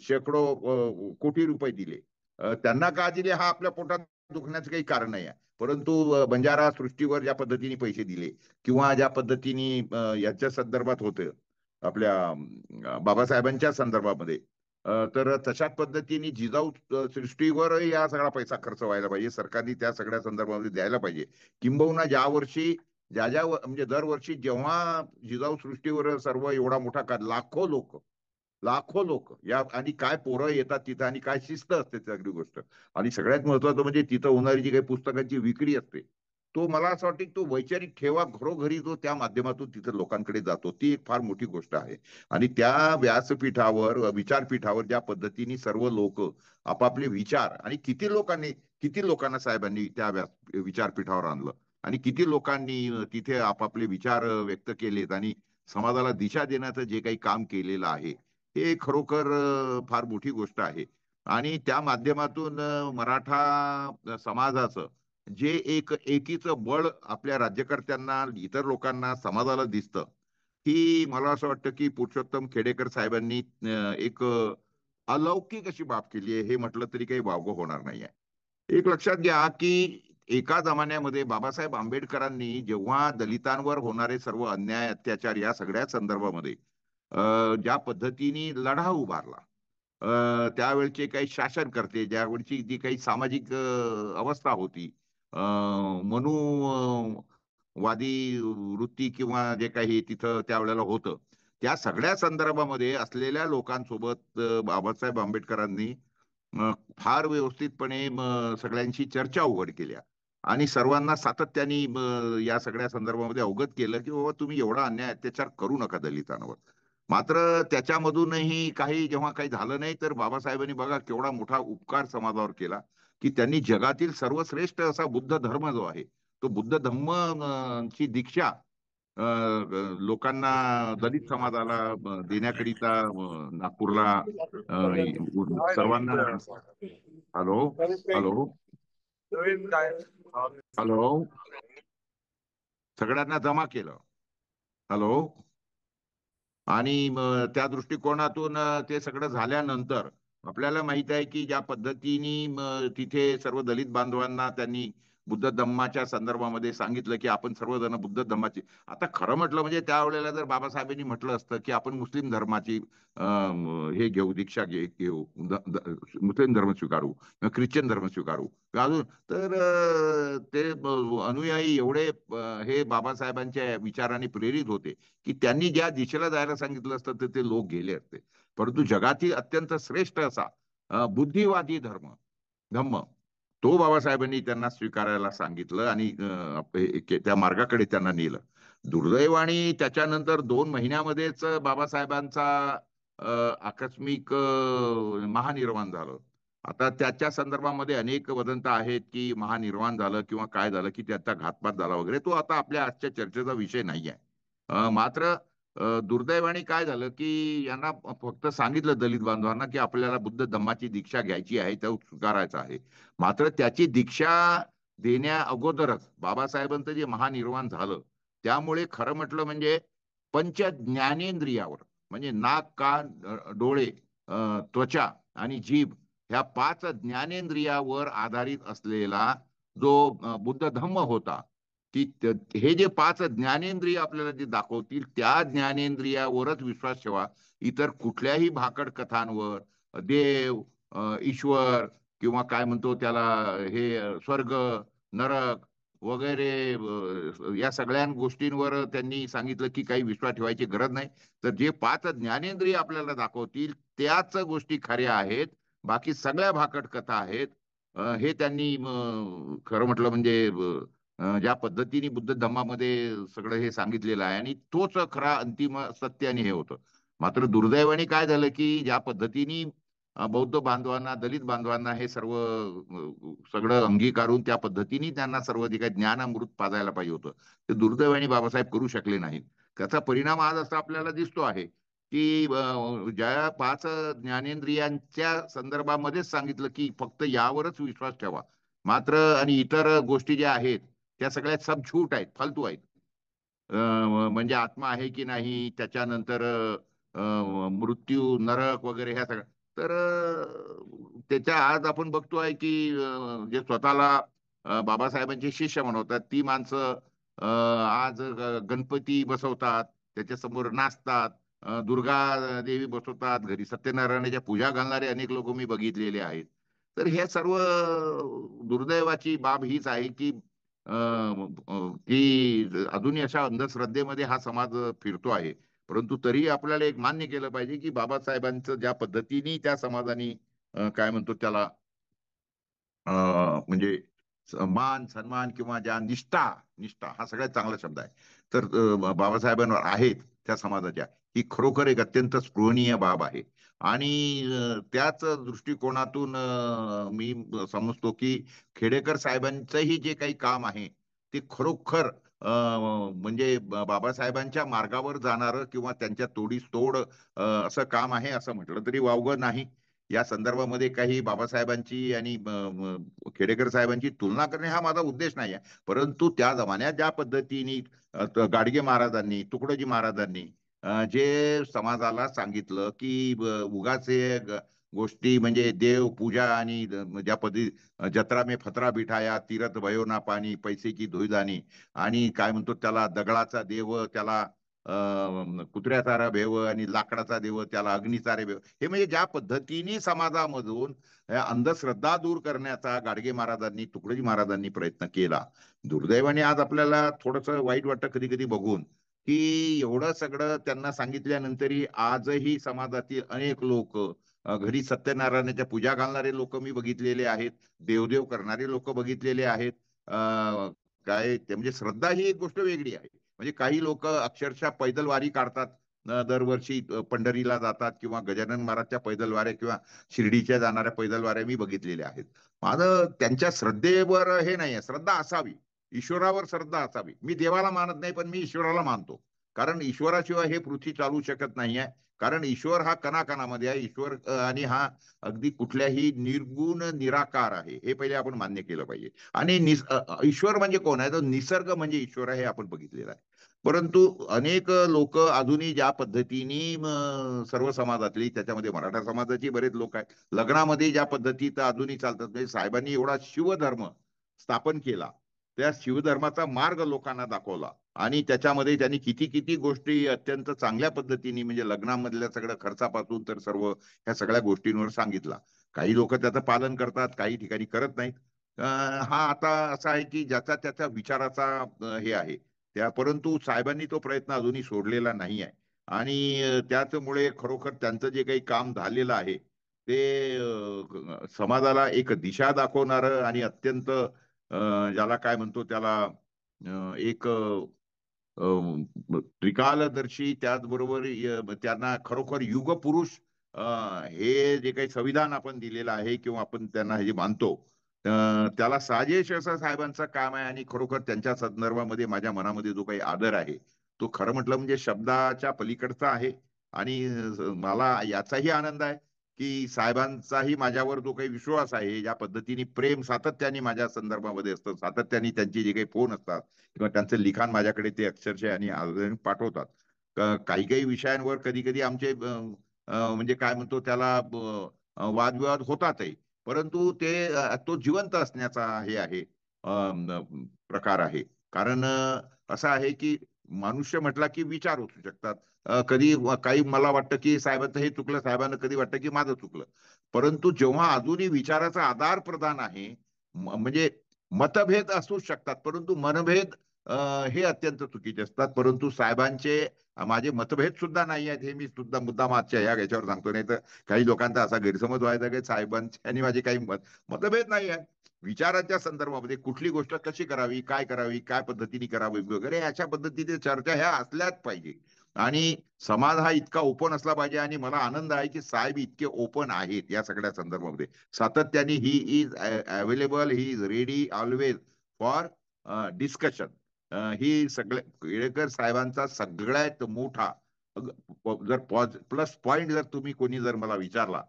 शेकडो कोटी रुपये दिले. त्यांना का दिले हा आपल्या पोटात दुखण्याचं काही कारण नाही आहे, परंतु बंजारा सृष्टीवर ज्या पद्धतीने पैसे दिले किंवा ज्या पद्धतीने याच्या संदर्भात होते आपल्या बाबासाहेबांच्या संदर्भामध्ये तर तशाच पद्धतीने जिजाऊ सृष्टीवर या सगळा पैसा खर्च व्हायला पाहिजे. सरकारने त्या सगळ्या संदर्भामध्ये द्यायला पाहिजे. किंबहुना ज्या वर्षी ज्या म्हणजे दरवर्षी जेव्हा जिजाऊ सृष्टीवर सर्व एवढा मोठा लाखो लोक या आणि काय पोरं येतात तिथं आणि काय शिस्त असते सगळी गोष्ट. आणि सगळ्यात महत्वाचं म्हणजे तिथं होणारी जी काही पुस्तकांची विक्री असते तो मला असं वाटतं की तो वैचारिक ठेवा घरोघरी जो त्या माध्यमातून तिथं लोकांकडे जातो ती एक फार मोठी गोष्ट आहे. आणि त्या व्यासपीठावर विचारपीठावर ज्या पद्धतीने सर्व लोक आपापले विचार आणि किती लोकांना साहेबांनी त्या विचारपीठावर आणलं आणि किती लोकांनी तिथे आपापले विचार व्यक्त केलेत आणि समाजाला दिशा देण्याचं जे काही काम केलेलं आहे हे खरोखर फार मोठी गोष्ट आहे. आणि त्या माध्यमातून मराठा समाजाचं जे एकीचं बळ आपल्या राज्यकर्त्यांना इतर लोकांना समाजाला दिसतं ही मला असं वाटतं की पुरुषोत्तम खेडेकर साहेबांनी एक अलौकिक अशी बाब केली आहे हे म्हटलं तरी काही वावगं होणार नाही आहे. एक लक्षात घ्या की एका जमान्यामध्ये बाबासाहेब आंबेडकरांनी जेव्हा दलितांवर होणारे सर्व अन्याय अत्याचार या सगळ्या संदर्भामध्ये ज्या पद्धतीने लढा उभारला त्यावेळचे काही शासनकर्ते ज्यावेळची जी काही सामाजिक अवस्था होती मनुवादी वृत्ती किंवा जे काही तिथं त्यावेळेला होतं त्या सगळ्या संदर्भामध्ये असलेल्या लोकांसोबत बाबासाहेब आंबेडकरांनी फार व्यवस्थितपणे सगळ्यांशी चर्चा उघड केल्या आणि सर्वांना सातत्याने या सगळ्या संदर्भामध्ये अवगत केलं की बाबा तुम्ही एवढा अन्याय अत्याचार करू नका दलितांवर. मात्र त्याच्यामधूनही काही जेव्हा काही झालं नाही तर बाबासाहेबांनी बघा केवढा मोठा उपकार समाजावर केला की त्यांनी जगातील सर्वश्रेष्ठ असा बुद्ध धर्म जो आहे तो बुद्ध धम्म ची दीक्षा लोकांना दलित समाजाला देण्याकरिता नागपूरला सर्वांना हॅलो हॅलो हॅलो सगळ्यांना जमा केलं हॅलो. आणि त्या दृष्टिकोनातून ते सगळं झाल्यानंतर आपल्याला माहित आहे की ज्या पद्धतीने तिथे सर्व दलित बांधवांना त्यांनी बुद्ध धम्माच्या संदर्भामध्ये सांगितलं की आपण सर्वजण बुद्ध धम्माची आता खरं म्हटलं म्हणजे त्यावेळेला जर बाबासाहेबांनी म्हटलं असतं की आपण मुस्लिम धर्माची हे घेऊ दीक्षा घेऊ मुस्लिम धर्म स्वीकारू ख्रिश्चन धर्म स्वीकारू अजून तर ते अनुयायी एवढे हे बाबासाहेबांच्या विचाराने प्रेरित होते की त्यांनी ज्या दिशेला जायला सांगितलं असतं तर ते लोक गेले असते. परंतु जगातील अत्यंत श्रेष्ठ असा बुद्धिवादी धम्म तो बाबासाहेबांनी त्यांना स्वीकारायला सांगितलं आणि त्या मार्गाकडे त्यांना नेलं. दुर्दैवाने त्याच्यानंतर 2 महिन्यामध्येच बाबासाहेबांचा आकस्मिक महानिर्वाण झालं. आता त्याच्या संदर्भामध्ये अनेक वदंत आहेत की महानिर्वाण झालं किंवा काय झालं की त्याचा घातपात झाला वगैरे तो आता आपल्या आजच्या चर्चेचा विषय नाही आहे. मात्र दुर्दैवाने काय झालं की यांना फक्त सांगितलं दलित बांधवांना की आपल्याला बुद्ध धम्माची दीक्षा घ्यायची आहे त्या स्वीकारायचं आहे. मात्र त्याची दीक्षा देण्या अगोदरच बाबासाहेबांचं जे महानिर्वाण झालं त्यामुळे खरं म्हटलं म्हणजे पंच ज्ञानेंद्रियावर म्हणजे नाक कान डोळे त्वचा आणि जीभ ह्या 5 ज्ञानेंद्रियावर आधारित असलेला जो बुद्ध धम्म होता की हे जे 5 ज्ञानेंद्रिय आपल्याला जे दाखवतील त्या ज्ञानेंद्रियावरच विश्वास ठेवा. इतर कुठल्याही भाकड कथांवर देव ईश्वर किंवा काय म्हणतो त्याला हे स्वर्ग नरक वगैरे या सगळ्या गोष्टींवर त्यांनी सांगितलं की काही विश्वास ठेवायची गरज नाही. तर जे 5 ज्ञानेंद्रिय आपल्याला दाखवतील त्याच गोष्टी खऱ्या आहेत. बाकी सगळ्या भाकड कथा आहेत हे त्यांनी खरं म्हटलं म्हणजे ज्या पद्धतीने बुद्ध धम्मामध्ये सगळं हे सांगितलेलं आहे आणि तोच खरा अंतिम सत्य आणि हे होतं. मात्र दुर्दैवाने काय झालं की ज्या पद्धतीने बौद्ध बांधवांना, दलित बांधवांना हे सर्व सगळं अंगीकारून त्या पद्धतीने त्यांना सर्व जे काही ज्ञानामृत पाजायला पाहिजे होतं ते दुर्दैवाने बाबासाहेब करू शकले नाहीत. त्याचा परिणाम आज असा आपल्याला दिसतो आहे की ज्या 5 ज्ञानेंद्रियांच्या संदर्भामध्येच सांगितलं की फक्त यावरच विश्वास ठेवा, मात्र आणि इतर गोष्टी ज्या आहेत त्या सगळ्या सब झूट आहेत, फालतू आहेत. म्हणजे आत्मा आहे की नाही, त्याच्यानंतर मृत्यू, नरक वगैरे ह्या सगळ्या. तर त्याच्या आज आपण बघतोय की जे स्वतःला बाबासाहेबांचे शिष्य म्हणवतात ती माणसं आज गणपती बसवतात, त्याच्या समोर नाचतात, दुर्गा देवी बसवतात, घरी सत्यनारायणाच्या पूजा घालणारे अनेक लोक मी बघितलेले आहेत. तर हे सर्व दुर्दैवाची बाब हीच आहे की की अजूनही अशा अंधश्रद्धेमध्ये हा समाज फिरतो आहे. परंतु तरी आपल्याला एक मान्य केलं पाहिजे की बाबासाहेबांचं ज्या पद्धतीने त्या समाजाने काय म्हणतो त्याला म्हणजे मान सन्मान किंवा ज्या निष्ठा, निष्ठा हा सगळ्यात चांगला शब्द आहे, तर बाबासाहेबांवर आहेत त्या समाजाच्या, ही खरोखर एक अत्यंत स्पृहणीय बाब आहे. आणि त्याच दृष्टिकोनातून मी समजतो की खेडेकर साहेबांचंही जे काही काम आहे ते खरोखर म्हणजे बाबासाहेबांच्या मार्गावर जाणारं किंवा त्यांच्या तोडीस तोड असं काम आहे असं म्हटलं तरी वावगं नाही. या संदर्भामध्ये काही बाबासाहेबांची आणि खेडेकर साहेबांची तुलना करणे हा माझा उद्देश नाही आहे. परंतु त्या जमान्यात ज्या पद्धतीने गाडगे महाराजांनी, तुकडोजी महाराजांनी जे समाजाला सांगितलं की उगाचे गोष्टी म्हणजे देव पूजा आणि ज्या पद्धती जत्रा में फतरा बिठाया, तीरथ भयो ना पाणी, पैसे की धुईदानी, आणि काय म्हणतो त्याला दगडाचा देव त्याला कुत्र्याचारा भेव आणि लाकडाचा देव त्याला अग्निचारे भेव, हे म्हणजे ज्या पद्धतीने समाजामधून अंधश्रद्धा दूर करण्याचा गाडगे महाराजांनी, तुकडोजी महाराजांनी प्रयत्न केला. दुर्दैवाने आज आपल्याला थोडस वाईट वाटतं कधी कधी बघून की एवढं सगळं त्यांना सांगितल्यानंतरही आजही समाजातील अनेक लोक घरी सत्यनारायणाच्या पूजा घालणारे लोक मी बघितलेले आहेत, देवदेव करणारे लोक बघितलेले आहेत. काय ते म्हणजे श्रद्धा ही एक गोष्ट वेगळी आहे. म्हणजे काही लोक अक्षरशः पैदल वारी काढतात, दरवर्षी पंढरीला जातात किंवा गजानन महाराजच्या पैदल वाऱ्या किंवा शिर्डीच्या जाणाऱ्या पैदल वाऱ्या मी बघितलेल्या आहेत. माझं त्यांच्या श्रद्धेवर हे नाही आहे, श्रद्धा असावी, ईश्वरावर श्रद्धा असावी. मी देवाला मानत नाही पण मी ईश्वराला मानतो, कारण ईश्वराशिवाय हे पृथ्वी चालू शकत नाही आहे. कारण ईश्वर हा कणाकणामध्ये आहे, ईश्वर आणि हा अगदी कुठल्याही निर्गुण निराकार आहे, हे पहिले आपण मान्य केलं पाहिजे. आणि ईश्वर म्हणजे कोण आहे, तर निसर्ग म्हणजे ईश्वर आहे, हे आपण बघितलेलं आहे. परंतु अनेक लोक अजूनही ज्या पद्धतीने सर्व समाजातली, त्याच्यामध्ये मराठा समाजाची बरेच लोक आहेत, लग्नामध्ये ज्या पद्धतीत अजूनही चालतात. म्हणजे साहेबांनी एवढा शिवधर्म स्थापन केला, त्या शिवधर्माचा मार्ग लोकांना दाखवला आणि त्याच्यामध्ये त्यांनी किती किती गोष्टी अत्यंत चांगल्या पद्धतीने म्हणजे लग्नामधल्या सगळ्या खर्चापासून तर सर्व ह्या सगळ्या गोष्टींवर सांगितला. काही लोक त्याचं पालन करतात, काही ठिकाणी करत नाहीत. हा आता असा आहे की ज्याचा त्याच्या विचाराचा हे आहे त्या, परंतु साहेबांनी तो प्रयत्न अजूनही सोडलेला नाही आहे. आणि त्याचमुळे खरोखर त्यांचं जे काही काम झालेलं आहे ते समाजाला एक दिशा दाखवणारं आणि अत्यंत ज्याला काय म्हणतो त्याला एक त्रिकालदर्शी, त्याचबरोबर त्यांना खरोखर युगपुरुष हे जे काही संविधान आपण दिलेलं आहे किंवा आपण त्यांना हे जे मानतो त्याला साजेश असं साहेबांचं काम आहे. आणि खरोखर त्यांच्या संदर्भामध्ये माझ्या मनामध्ये जो काही आदर आहे तो खरं म्हटलं म्हणजे शब्दाच्या पलीकडचा आहे. आणि मला याचाही आनंद आहे की साहेबांचाही माझ्यावर जो काही विश्वास आहे, ज्या पद्धतीने प्रेम सातत्याने माझ्या संदर्भामध्ये असतं, सातत्याने त्यांचे जे काही फोन असतात किंवा त्यांचं लिखाण माझ्याकडे ते अक्षरशः आणि पाठवतात. काही काही विषयांवर कधी कधी आमचे म्हणजे काय म्हणतो त्याला वादविवाद होतातही, परंतु ते तो जिवंत असण्याचा हे आहे प्रकार आहे. कारण असं आहे की मनुष्य म्हटला की विचार असू शकतात. कधी काही मला वाटतं की साहेबांचं हे चुकलं, साहेबांना कधी वाटतं की माझं चुकलं. परंतु जेव्हा अजूनही विचाराचा आधार प्रदान आहे, म्हणजे मतभेद असू शकतात परंतु मनभेद हे अत्यंत चुकीचे असतात. परंतु साहेबांचे माझे मतभेद सुद्धा नाही आहेत, हे मी सुद्धा मुद्दाम आजच्या याच्यावर सांगतो. नाही तर काही लोकांचा असा गैरसमज व्हायचा की साहेबांचे आणि माझे काही मतभेद नाही आहेत. विचारांच्या संदर्भामध्ये कुठली गोष्ट कशी करावी, काय पद्धतीने करावी वगैरे अशा पद्धतीने चर्चा ह्या असल्याच पाहिजे. आणि समाज हा इतका ओपन असला पाहिजे. आणि मला आनंद आहे की साहेब इतके ओपन आहेत या सगळ्या संदर्भामध्ये. सातत्याने he is available, he is ready always for discussion. ही सगळ्या केळकर साहेबांचा सगळ्यात मोठा जर प्लस पॉइंट जर तुम्ही कोणी जर मला विचारला,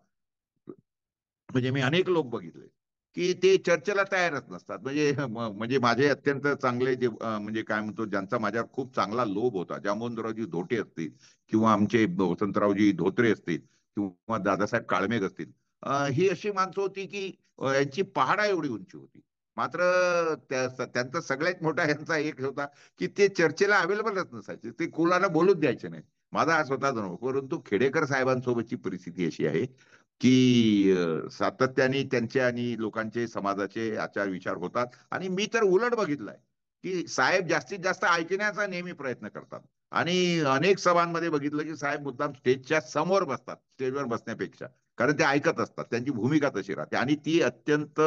म्हणजे मी अनेक लोक बघितले की ते चर्चेला तयारच नसतात. म्हणजे माझे अत्यंत चांगले जे म्हणजे काय म्हणतो, ज्यांचा माझ्यावर खूप चांगला लोभ होता, जामवंतरावजी धोटे असतील किंवा आमचे वसंतरावजी धोत्रे असतील किंवा दादासाहेब काळमेघ असतील, ही अशी माणसं होती की यांची पहाडा एवढी उंची होती. मात्र त्यांचा सगळ्यात मोठा यांचा एक होता की ते चर्चेला अवेलेबलच नसायचे, ते कोणाला बोलूच द्यायचे नाही. माझा हा स्वतःचा अनुभव. परंतु खेडेकर साहेबांसोबतची परिस्थिती अशी आहे की सातत्याने त्यांचे आणि लोकांचे समाजाचे आचार विचार होतात. आणि मी तर उलट बघितलंय की साहेब जास्तीत जास्त ऐकण्याचा नेहमी प्रयत्न करतात. आणि अनेक सभांमध्ये बघितलं की साहेब मुद्दाम स्टेजच्या समोर बसतात, स्टेजवर बसण्यापेक्षा, कारण ते ऐकत असतात. त्यांची भूमिका तशी राहते आणि ती अत्यंत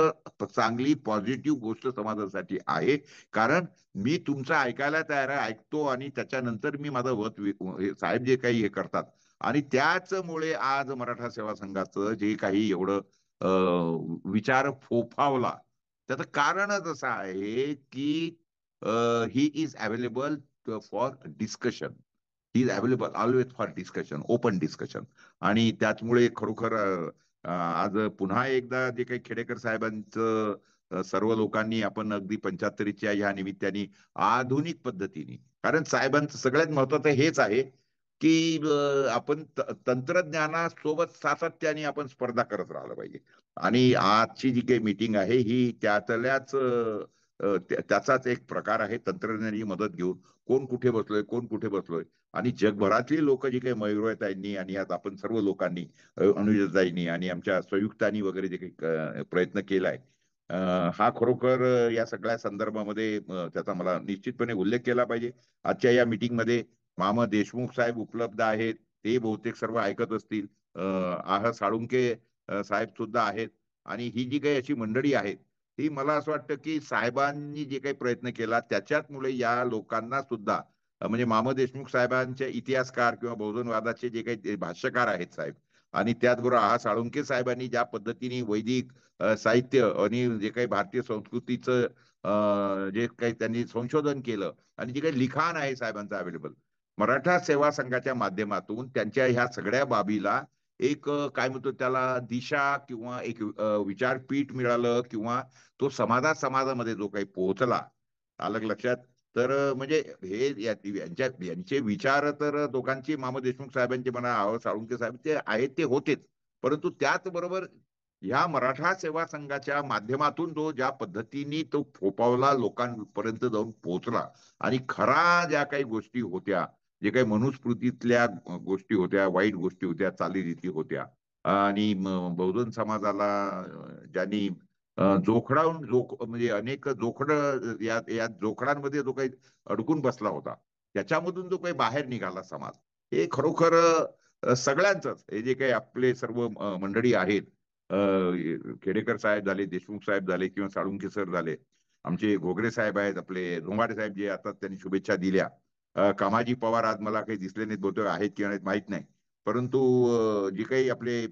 चांगली पॉझिटिव्ह गोष्ट समाजासाठी आहे. कारण मी तुमचं ऐकायला तयार आहे, ऐकतो आणि त्याच्यानंतर मी माझं साहेब जे काही हे करतात. आणि त्याचमुळे आज मराठा सेवा संघाचं जे काही एवढं विचार फोफावला, त्याचं कारणच असं आहे की ही is available for discussion. He is available always for discussion, open discussion. आणि त्याचमुळे खरोखर आज पुन्हा एकदा जे काही खेडेकर साहेबांचं सर्व लोकांनी आपण अगदी 75च्या ह्या निमित्ताने आधुनिक पद्धतीने, कारण साहेबांचं सगळ्यात महत्वाचं हेच आहे की आपण तंत्रज्ञानासोबत सातत्याने आपण स्पर्धा करत राहिलं पाहिजे. आणि आजची जी काही मीटिंग आहे ही त्याचाच एक प्रकार आहे. तंत्रज्ञानाची मदत घेऊन कोण कुठे बसलोय आणि जगभरातली लोक जी काही मयुरताईंनी आणि आज आपण सर्व लोकांनी, अनुजताईंनी आणि आमच्या संयुक्तांनी वगैरे जे काही प्रयत्न केलाय, हा खरोखर या सगळ्या संदर्भामध्ये त्याचा मला निश्चितपणे उल्लेख केला पाहिजे. आजच्या या मीटिंगमध्ये मामा देशमुख साहेब उपलब्ध आहेत, ते बहुतेक सर्व ऐकत असतील. आह साळुंके साहेब सुद्धा आहेत. आणि ही जी काही अशी मंडळी आहेत, ती मला असं वाटतं की साहेबांनी जे काही प्रयत्न केला त्याच्यामुळे या लोकांना सुद्धा, म्हणजे मामा देशमुख साहेबांचे इतिहासकार किंवा बहुजनवादाचे जे काही भाष्यकार आहेत साहेब, आणि त्याचबरोबर आह साळुंके साहेबांनी ज्या पद्धतीने वैदिक साहित्य आणि जे काही भारतीय संस्कृतीचं जे काही त्यांनी संशोधन केलं आणि जे काही लिखाण आहे साहेबांचं अवेलेबल, मराठा सेवा संघाच्या माध्यमातून त्यांच्या ह्या सगळ्या बाबीला एक काय म्हणतो त्याला दिशा किंवा एक विचारपीठ मिळालं, किंवा तो समाजामध्ये जो काही पोहोचला, आलं लक्षात. तर म्हणजे हे यांचे विचार तर दोघांची, मामा देशमुख साहेबांचे म्हणा, साळुंके साहेब, ते आहेत ते होतेच. परंतु त्याचबरोबर ह्या मराठा सेवा संघाच्या माध्यमातून जो ज्या पद्धतीने तो फोपावला, लोकांपर्यंत जाऊन पोहोचला, आणि खरा ज्या काही गोष्टी होत्या, जे काही मनुस्मृतीतल्या गोष्टी होत्या, वाईट गोष्टी होत्या, चालीरीती होत्या, आणि बहुजन समाजाला ज्यांनी म्हणजे अनेक जोखड, या जोखडांमध्ये जो काही अडकून बसला होता, त्याच्यामधून जो काही बाहेर निघाला समाज, हे खरोखर सगळ्यांच, हे जे काही आपले सर्व मंडळी आहेत, खेडेकर साहेब झाले, देशमुख साहेब झाले, किंवा साळुंके सर झाले, आमचे घोगरे साहेब आहेत, आपले धोंबाडे साहेब जे आता त्यांनी शुभेच्छा दिल्या, कामाजी पवार आज मला काही दिसले नाहीत, बहुतेक आहेत किंवा नाहीत माहित नाही. परंतु जे काही आपले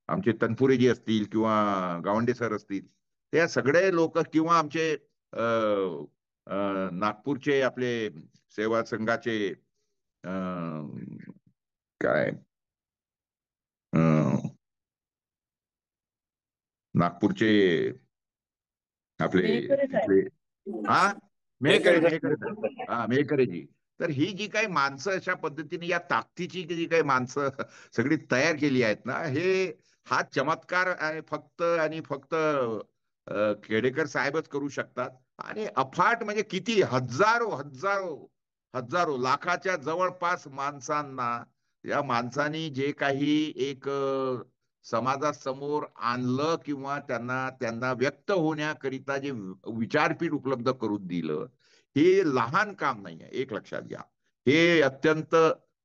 आमचे तनपुरे जी असतील किंवा गावंडे सर असतील, ते सगळे लोक, किंवा आमचे नागपूरचे आपले सेवा संघाचे काय नागपूरचे आपले हा मेहकरेजी. तर ही जी काही माणसं अशा पद्धतीने या ताकदीची जी काही माणसं सगळी तयार केली आहेत ना, हा चमत्कार आहे फक्त आणि फक्त खेडेकर साहेबच करू शकतात. आणि अफाट म्हणजे किती हजारो हजारो हजारो लाखाच्या जवळपास माणसांना, या माणसांनी जे काही एक समाजासमोर आणलं, किंवा त्यांना व्यक्त होण्याकरिता जे विचारपीठ उपलब्ध करून दिलं, हे लहान काम नाही आहे, एक लक्षात घ्या. हे अत्यंत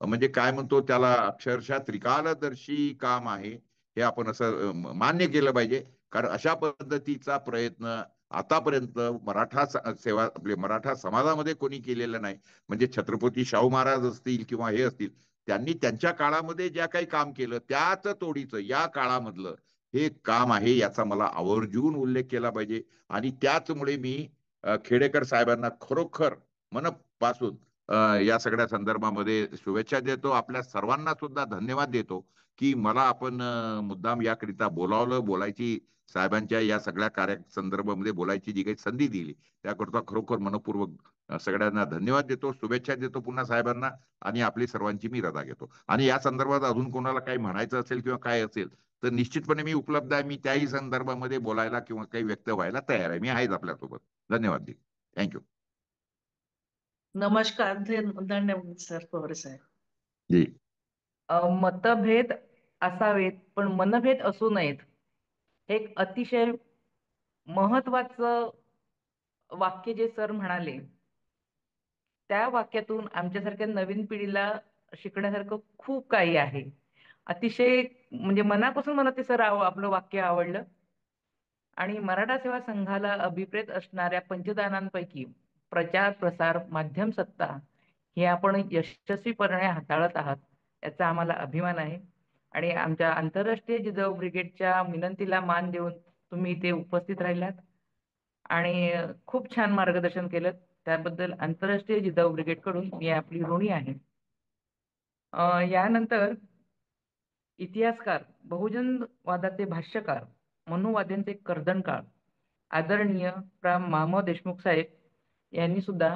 म्हणजे काय म्हणतो त्याला, अक्षरशः त्रिकालदर्शी काम आहे. हे आपण असं मान्य केलं पाहिजे. कारण अशा पद्धतीचा प्रयत्न आतापर्यंत मराठा समाजामध्ये कोणी केलेला नाही. म्हणजे छत्रपती शाहू महाराज असतील किंवा हे असतील, त्यांनी त्यांच्या काळामध्ये ज्या काही काम केलं त्याच तोडीचं या काळामधलं हे काम आहे, याचा मला आवर्जून उल्लेख केला पाहिजे. आणि त्याचमुळे मी खेडेकर साहेबांना खरोखर मनपासून या सगळ्या संदर्भामध्ये शुभेच्छा देतो. आपल्या सर्वांना सुद्धा धन्यवाद देतो की मला आपण मुद्दाम याकरिता बोलावलं, बोलायची साहेबांच्या या सगळ्या कार्य संदर्भामध्ये बोलायची जी काही संधी दिली त्याकरता खरोखर मनपूर्वक सगळ्यांना धन्यवाद देतो, शुभेच्छा देतो पुन्हा साहेबांना. आणि आपली सर्वांची मी रजा घेतो. आणि या संदर्भात अजून कोणाला काही म्हणायचं असेल किंवा काय असेल तर निश्चितपणे मी उपलब्ध आहे. मी त्याही संदर्भामध्ये बोलायला किंवा काही व्यक्त व्हायला तयार आहे. मी आहेच आपल्यासोबत. धन्यवाद. थँक्यू. नमस्कार. धन्यवाद सर पवार साहेब. जी. मतभेद असावेत पण मनभेद असू नयेत. हे एक अतिशय महत्वाचं वाक्य जे सर म्हणाले, त्या वाक्यातून आमच्यासारख्या नवीन पिढीला शिकण्यासारखं खूप काही आहे. अतिशय म्हणजे मनापासून मला ते सर आपलं वाक्य आवडलं. आणि मराठा सेवा संघाला अभिप्रेत असणाऱ्या पंचदानांपैकी प्रचार, प्रसार, माध्यम सत्ता हे आपण यशस्वीपणे हाताळत आहात, याचा आम्हाला अभिमान आहे. आणि आमच्या आंतरराष्ट्रीय जिजाऊ ब्रिगेडच्या विनंतीला मान देऊन तुम्ही इथे उपस्थित राहिलात आणि खूप छान मार्गदर्शन केलं. त्याबद्दल आंतरराष्ट्रीय जिजाऊ ब्रिगेड कडून मी आपली ऋणी आहे. यानंतर इतिहासकार, बहुजनवादाचे भाष्यकार, मनुवाद्यांचे कर्दनकाळ आदरणीय प्रा. माम देशमुख साहेब यांनी सुद्धा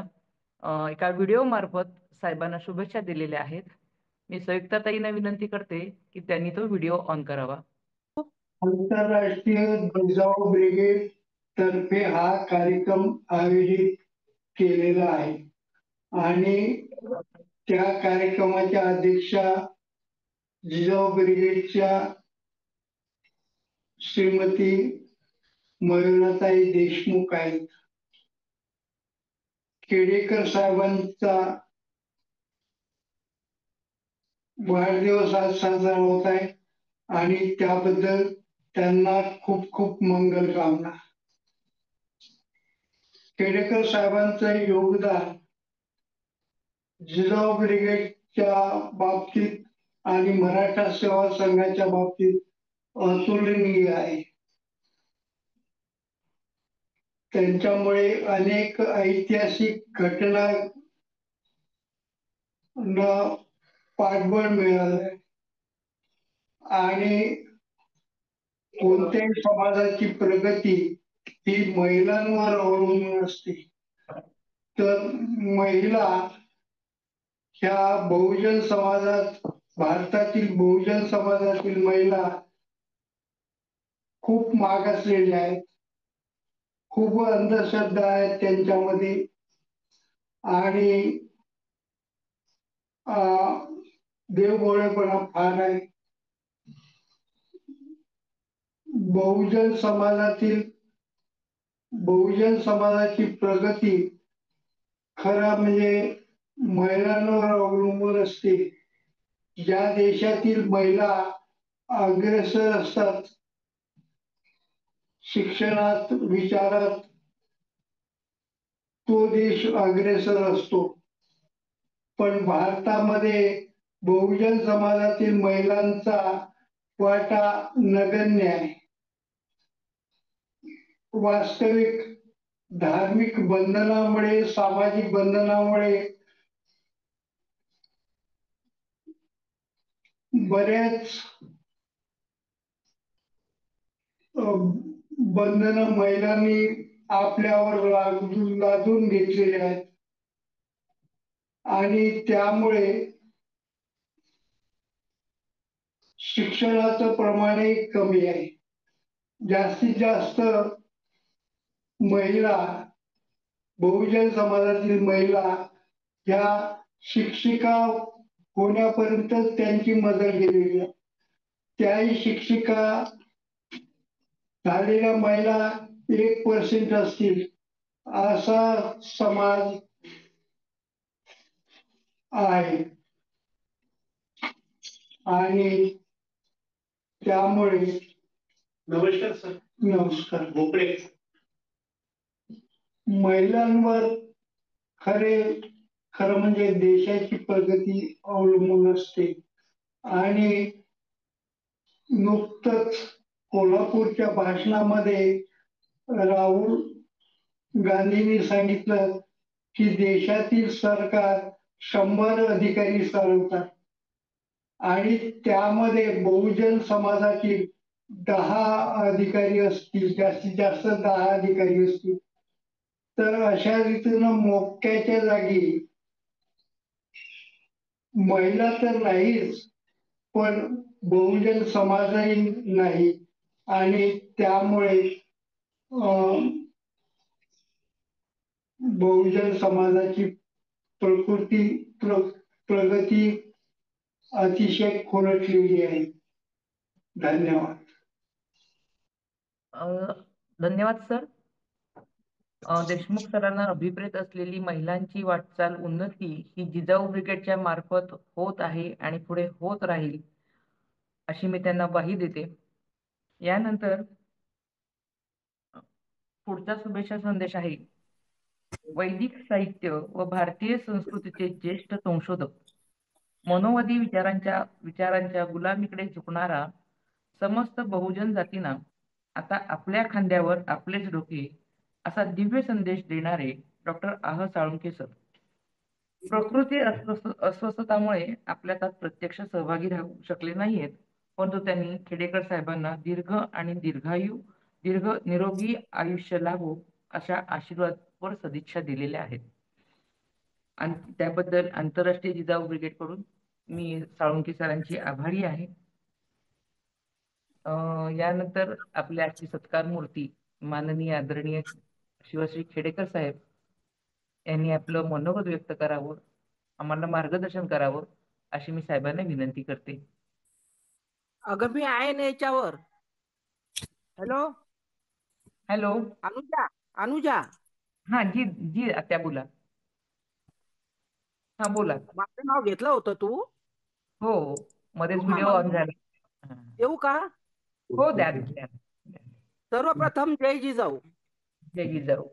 एका व्हिडिओ मार्फत साहेबांना शुभेच्छा दिलेल्या आहेत. मी संयुक्ताताईंना विनंती करते की त्यांनी तो व्हिडिओ ऑन करावा. आंतरराष्ट्रीय जिजाऊ ब्रिगेड तर्फे हा कार्यक्रम आयोजित केलेला आहे आणि त्या कार्यक्रमाच्या अध्यक्षा जिजाऊ ब्रिगेडच्या श्रीमती मयुराताई देशमुख आहेत. खेडेकर साहेबांचा वाढदिवस आज साजरा होत आहे आणि त्याबद्दल त्यांना खूप खूप मंगल कामना. खेडेकर साहेबांचं योगदान जिजाऊ ब्रिगेडच्या बाबतीत आणि मराठा सेवा संघाच्या बाबतीत अतुलनीय आहे. त्यांच्यामुळे अनेक ऐतिहासिक घटना पाठबळ मिळालं आणि कोणत्याही समाजाची प्रगती ही महिलांवर अवलंबून असते. तर महिला ह्या बहुजन समाजात, भारतातील बहुजन समाजातील महिला खूप मागासलेल्या आहेत. खूप अंधश्रद्धा आहेत त्यांच्यामध्ये आणि देवभोळेपणा फार आहे. बहुजन समाजाची प्रगती खरं म्हणजे महिलांवर अवलंबून असते. ज्या देशातील महिला अग्रेसर असतात शिक्षणात, विचारात, तो देश अग्रेसर असतो. पण भारतामध्ये बहुजन समाजातील महिलांचा वाटा नगण्य आहे. वास्तविक धार्मिक बंधनामुळे, सामाजिक बंधनामुळे बऱ्याच बंधन महिलांनी आपल्यावर लादून घेतलेले आहेत आणि त्यामुळे शिक्षणाचं प्रमाणही कमी आहे. जास्तीत जास्त महिला, बहुजन समाजातील महिला ह्या शिक्षिका होण्यापर्यंत त्यांची मदत केलेली आहे. त्याही शिक्षिका झालेल्या महिला 1% असतील असा समाज आहे आणि त्यामुळे नमस्कार सर. नमस्कार. महिलांवर खरं म्हणजे देशाची प्रगती अवलंबून असते आणि नुकतंच कोल्हापूरच्या भाषणामध्ये राहुल गांधींनी सांगितलं की देशातील सरकार 100 अधिकारी चालवतात आणि त्यामध्ये बहुजन समाजाची 10 अधिकारी असतील, जास्तीत जास्त 10 अधिकारी असतील. तर अशा रीतीनं मोक्याच्या जागी महिला तर नाहीच, पण बहुजन समाजही नाही आणि त्यामुळे बहुजन समाजाची प्रगती अतिशय खोलटलेली आहे. धन्यवाद. धन्यवाद सर. देशमुख सरांना अभिप्रेत असलेली महिलांची वाटचाल उन्नती ही जिजाऊ ब्रिगेडच्या मार्फत होत आहे आणि पुढे होत राहील अशी मी त्यांना ग्वाही देते. यानंतर पुढचा शुभेच्छा संदेश आहे. वैदिक साहित्य व भारतीय संस्कृतीचे ज्येष्ठ संशोधक, मनोवादी विचारांच्या गुलामीकडे झुकणारा समस्त बहुजन जातींना आता आपल्या खांद्यावर आपलेच डोके असा दिव्य संदेश देणारे डॉक्टर आह साळुंखे सर. प्रकृती अस्वस्थतामुळे आपल्या त्यात प्रत्यक्ष सहभागी राहू शकले नाहीयेत, परंतु त्यांनी खेडेकर साहेबांना दीर्घ निरोगी आयुष्य लाभो अशा आशीर्वाद वर सदिच्छा दिलेल्या आहेत. आणि त्याबद्दल आंतरराष्ट्रीय जिजाऊ ब्रिगेड कडून मी साळुंखे सरांची आभारी आहे. यानंतर आपल्या आजची सत्कार मूर्ती माननीय आदरणीय शिवश्री खेडेकर साहेब यांनी आपलं मनोगत व्यक्त करावं, आम्हाला मार्गदर्शन करावं अशी मी साहेबांना विनंती करते. अगं मी आहे ना याच्यावर. Hello hello. अनुजा. हा जी जी आत्या बोला. हा बोला. माझं नाव घेतलं होतं तू? हो, मध्येच येऊ का व्हिडिओ मग? ऑन झाला. येऊ का? हो द्या द्या. सर्वप्रथम जय जिजाऊ. जय जिजाऊ.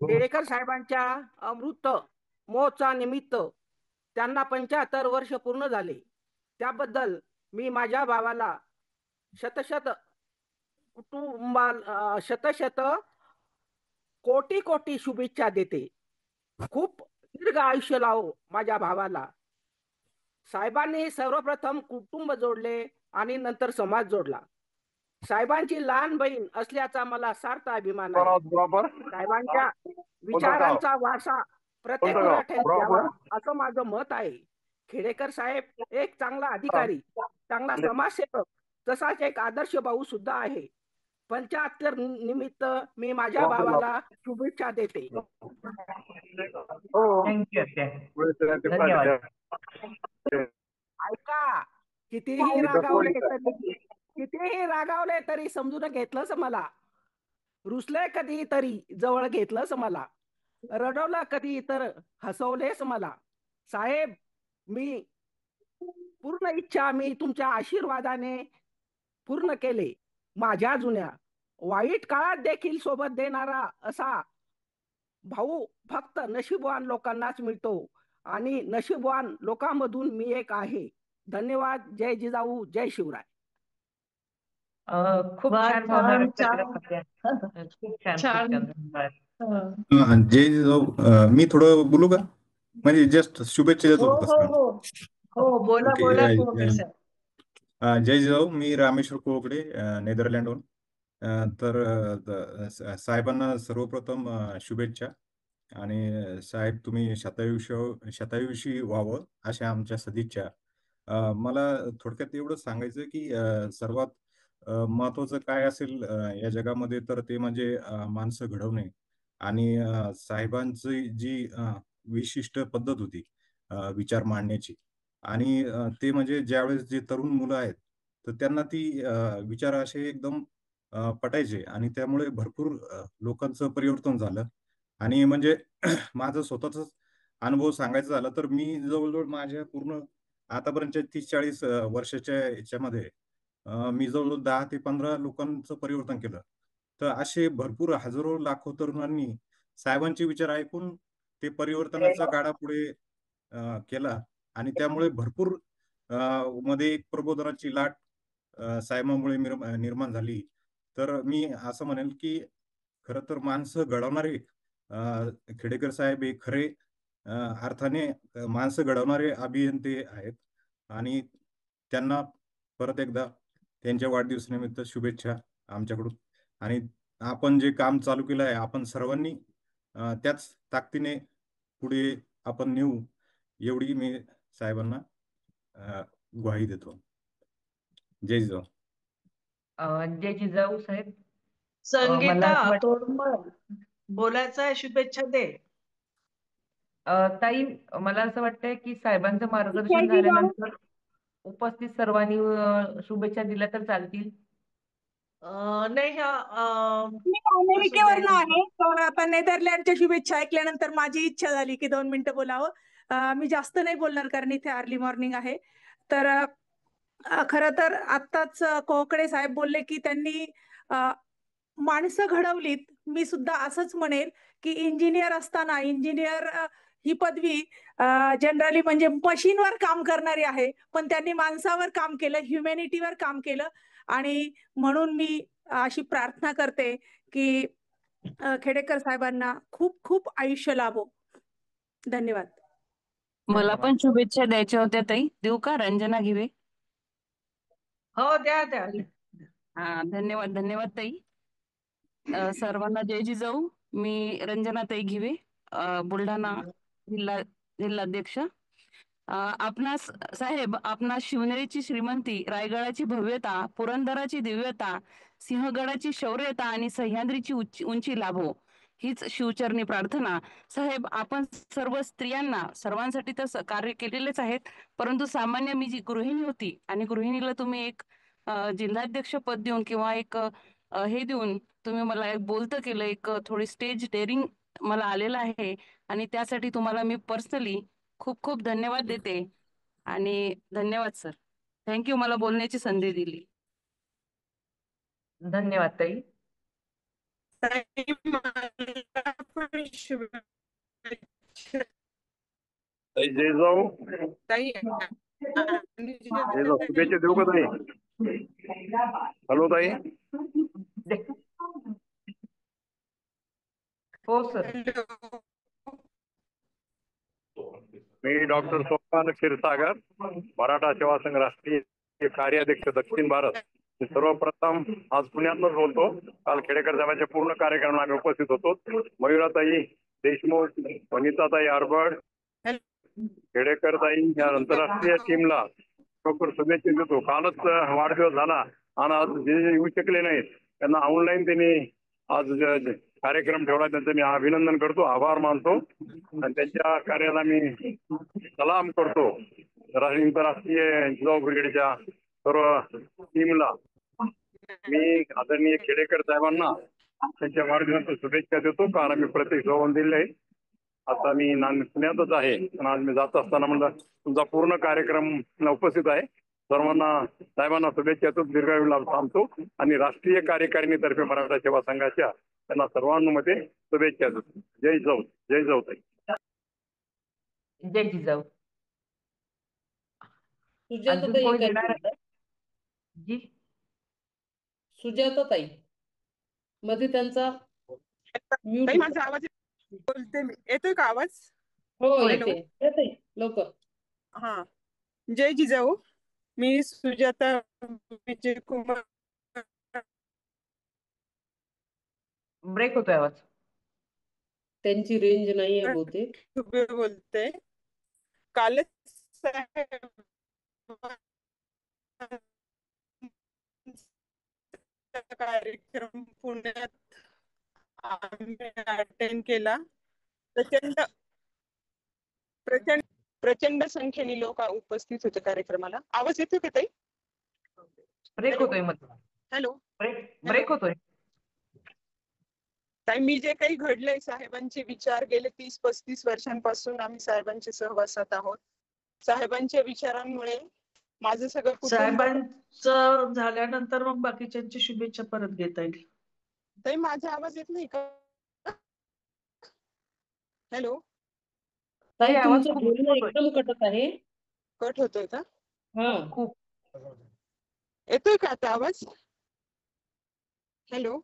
खेडेकर साहेबांच्या अमृत महोत्सवा निमित्त त्यांना 75 वर्ष पूर्ण झाले. त्याबद्दल मी माझ्या भावाला शतशत कोटी शुभेच्छा देते. खूप दीर्घ आयुष्य लावो माझ्या भावाला. साहेबांनी सर्वप्रथम कुटुंब जोडले आणि नंतर समाज जोडला. साहेबांची लहान बहीण असल्याचा मला सार्थ अभिमान आहे. साहेबांच्या विचारांचा वारसा प्रत्येक मराठ्याने द्यावा असं माझं मत आहे. खेडेकर साहेब एक चांगला अधिकारी, चांगला समाजसेवक, तसाच एक आदर्श भाऊ सुद्धा आहे. 75 निमित्त मी माझ्या भावाला शुभेच्छा देते. ऐका, कितीही रागावले तरी समजून घेतलंच मला. रुसले कधी तरी जवळ घेतलंच मला. रडवलं कधी तर हसवलेच मला. साहेब, मी पूर्ण इच्छा मी तुमच्या आशीर्वादाने पूर्ण केले. माझ्या जुन्या वाईट काळात देखील सोबत देणारा असा भाऊ फक्त नशीबवान लोकांनाच मिळतो आणि नशीबवान लोकांमधून मी एक आहे. धन्यवाद. जय जिजाऊ, जय शिवराय. खूप छान भावना व्यक्त केल्या. खूप छान. धन्यवाद. जय जिजाऊ. मी थोडं बोलू का? म्हणजे जस्ट शुभेच्छा देत होतो. हो बोला. जय जिजाऊ. मी रामेश्वर कोळकडे, नेदरलँडहून. तर साहेबांना सर्वप्रथम शुभेच्छा. आणि साहेब, तुम्ही शतायुषी व्हावं अशा आमच्या सदिच्छा. मला थोडक्यात एवढं सांगायचं की सर्वात महत्वाचं काय असेल या जगामध्ये, तर ते म्हणजे माणसं घडवणे. आणि साहेबांची जी विशिष्ट पद्धत होती विचार मांडण्याची, आणि ते म्हणजे ज्यावेळेस जे तरुण मुलं आहेत तर त्यांना ती विचार असे एकदम पटायचे, आणि त्यामुळे भरपूर लोकांचं परिवर्तन झालं. आणि म्हणजे माझं स्वतःच अनुभव सांगायचा झाला तर मी जवळजवळ माझ्या पूर्ण आतापर्यंतच्या 30-40 वर्षाच्या याच्यामध्ये मी जवळजवळ 10 ते 15 लोकांचं परिवर्तन केलं. तर असे भरपूर हजारो लाखो तरुणांनी साहेबांचे विचार ऐकून ते परिवर्तनाचा गाडा पुढे केला आणि त्यामुळे भरपूर मध्ये एक प्रबोधनाची लाट साहेबांमुळे निर्माण झाली. तर मी असं म्हणेल की खरं तर माणसं घडवणारे खेडेकर साहेब हे खरे अर्थाने माणसं घडवणारे अभियंते आहेत आणि त्यांना परत एकदा त्यांच्या वाढदिवसानिमित्त शुभेच्छा आमच्याकडून. आणि आपण जे काम चालू केलं आहे आपण सर्वांनी त्याच ताकदीने पुढे आपण नेऊ एवढी मी साहेबांना ग्वाही देतो. जय जिजाऊ. जय जिजाऊ साहेब. संगीता तोडमल बोलायचं आहे, शुभेच्छा दे. ताई मला असं वाटतंय की साहेबांचं मार्गदर्शन झाल्यानंतर उपस्थित सर्वांनी शुभेच्छा दिल्या तर चालतील. नाही मी अमेरिकेवरनं आहे, तर आता नेदरलँडच्या शुभेच्छा ऐकल्यानंतर माझी इच्छा झाली की 2 मिनिटं बोलावं. मी जास्त नाही बोलणार कारण इथे अर्ली मॉर्निंग आहे. तर खरं तर आत्ताच कोकडे साहेब बोलले की त्यांनी माणसं घडवलीत. मी सुद्धा असंच म्हणेल की इंजिनियर असताना इंजिनियर ही पदवी जनरली म्हणजे मशीनवर काम करणारी आहे, पण त्यांनी माणसावर काम केलं, ह्युमॅनिटीवर काम केलं. आणि म्हणून मी अशी प्रार्थना करते की खेडेकर साहेबांना खूप खूप आयुष्य लाभो. धन्यवाद. मला पण शुभेच्छा द्यायच्या होत्या ताई. देऊ का? रंजना घिवे. हो द्या द्या. हा धन्यवाद धन्यवाद ताई. सर्वांना जय जिजाऊ. मी रंजना ताई घिवे, बुलढाणा जिल्हाध्यक्ष. आपणास साहेब, आपणास शिवनेरीची श्रीमंती, रायगडाची भव्यता, पुरंदराची दिव्यता, सिंहगडाची शौर्यता आणि सह्याद्रीची उंची लाभो हीच शिवचरणी प्रार्थना. साहेब, आपण सर्व स्त्रियांना सर्वांसाठी तर कार्य केलेलेच आहेत, परंतु सामान्य मी जी गृहिणी होती आणि गृहिणीला तुम्ही एक जिल्हाध्यक्ष पद देऊन किंवा एक हे देऊन तुम्ही मला एक बोलतं केलं, एक थोडी स्टेज डेअरिंग मला आलेलं आहे आणि त्यासाठी तुम्हाला मी पर्सनली खूप खूप धन्यवाद देते. आणि धन्यवाद सर. थँक्यू मला बोलण्याची संधी दिली. धन्यवाद ताई. जय जाऊ ताई शुभेच्छा देऊ का ताई? हॅलो ताई. हो सर. मी डॉक्टर सोपान क्षीरसागर, मराठा सेवा संघ राष्ट्रीय कार्याध्यक्ष दक्षिण भारत. सर्वप्रथम आज पुण्यातच बोलतो. काल खेडेकर साहेबांच्या पूर्ण कार्यक्रमाला आम्ही उपस्थित होतो. मयुराताई देशमुख, वनिताताई आरबड, खेडेकर ताई या आंतरराष्ट्रीय टीमला प्रॉपर शुभेच्छा देतो. कालच वाढदिवस झाला आणि आज जे येऊ शकले नाहीत त्यांना ऑनलाईन त्यांनी आज कार्यक्रम ठेवला, त्यांचं मी अभिनंदन करतो, आभार मानतो आणि त्यांच्या कार्याला मी सलाम करतो. आंतरराष्ट्रीय जिजाऊ ब्रिगेडच्या सर्व टीमला मी आदरणीय खेडेकर साहेबांना त्यांच्या वाढदिवसाच्या शुभेच्छा देतो. कारण मी प्रत्येक श्रवण दिले. आता मी पुण्यातच आहे आणि आज मी जात असताना म्हणलं तुमचा पूर्ण कार्यक्रम उपस्थित आहे. सर्वांना साहेबांना शुभेच्छा देतो, दीर्घायू लाभ थांबतो आणि राष्ट्रीय कार्यकारिणीतर्फे मराठा सेवा संघाच्या त्यांना सर्वांमध्ये शुभेच्छा देतो. जय जाऊ. जय जाऊ ताई. जय जिजाऊ. सुजाताताई कोण काय येणार बोलतात? जी सुजाताताई मध्ये त्यांचा म्यूट. माझा आवाज बोलते मी. येतोय का आवाज? हो हॅलो. येते लवकर. हा जय जिजाऊ. मी सुजाता विजय कुमार ब्रेक होतोय आवाज. त्यांची रेंज नाही आहे बहुतेक. बोलते. कालच कार्यक्रम पुण्यात आम्ही अटेंड केला. प्रचंड प्रचंड प्रचंड संख्येने लोक उपस्थित होते कार्यक्रमाला. आवाज येतोय का ताई? ब्रेक होतोय मग. हॅलो. ब्रेक होतोय. ताई, मी जे काही घडलंय, साहेबांचे विचार गेले 30-35 वर्षांपासून आम्ही साहेबांच्या सहवासात आहोत. साहेबांच्या विचारांमुळे माझं सगळं साहेबांचं झाल्यानंतर मग बाकीच्यांची शुभेच्छा परत घेता येईल. ताई माझा आवाज येत नाही का? हॅलो, ताई आवाज तुमचं खूप बोलणं होतोय. एकदम कटत आहे. कट होतोय का? हा खूप येतोय का आता आवाज? हॅलो,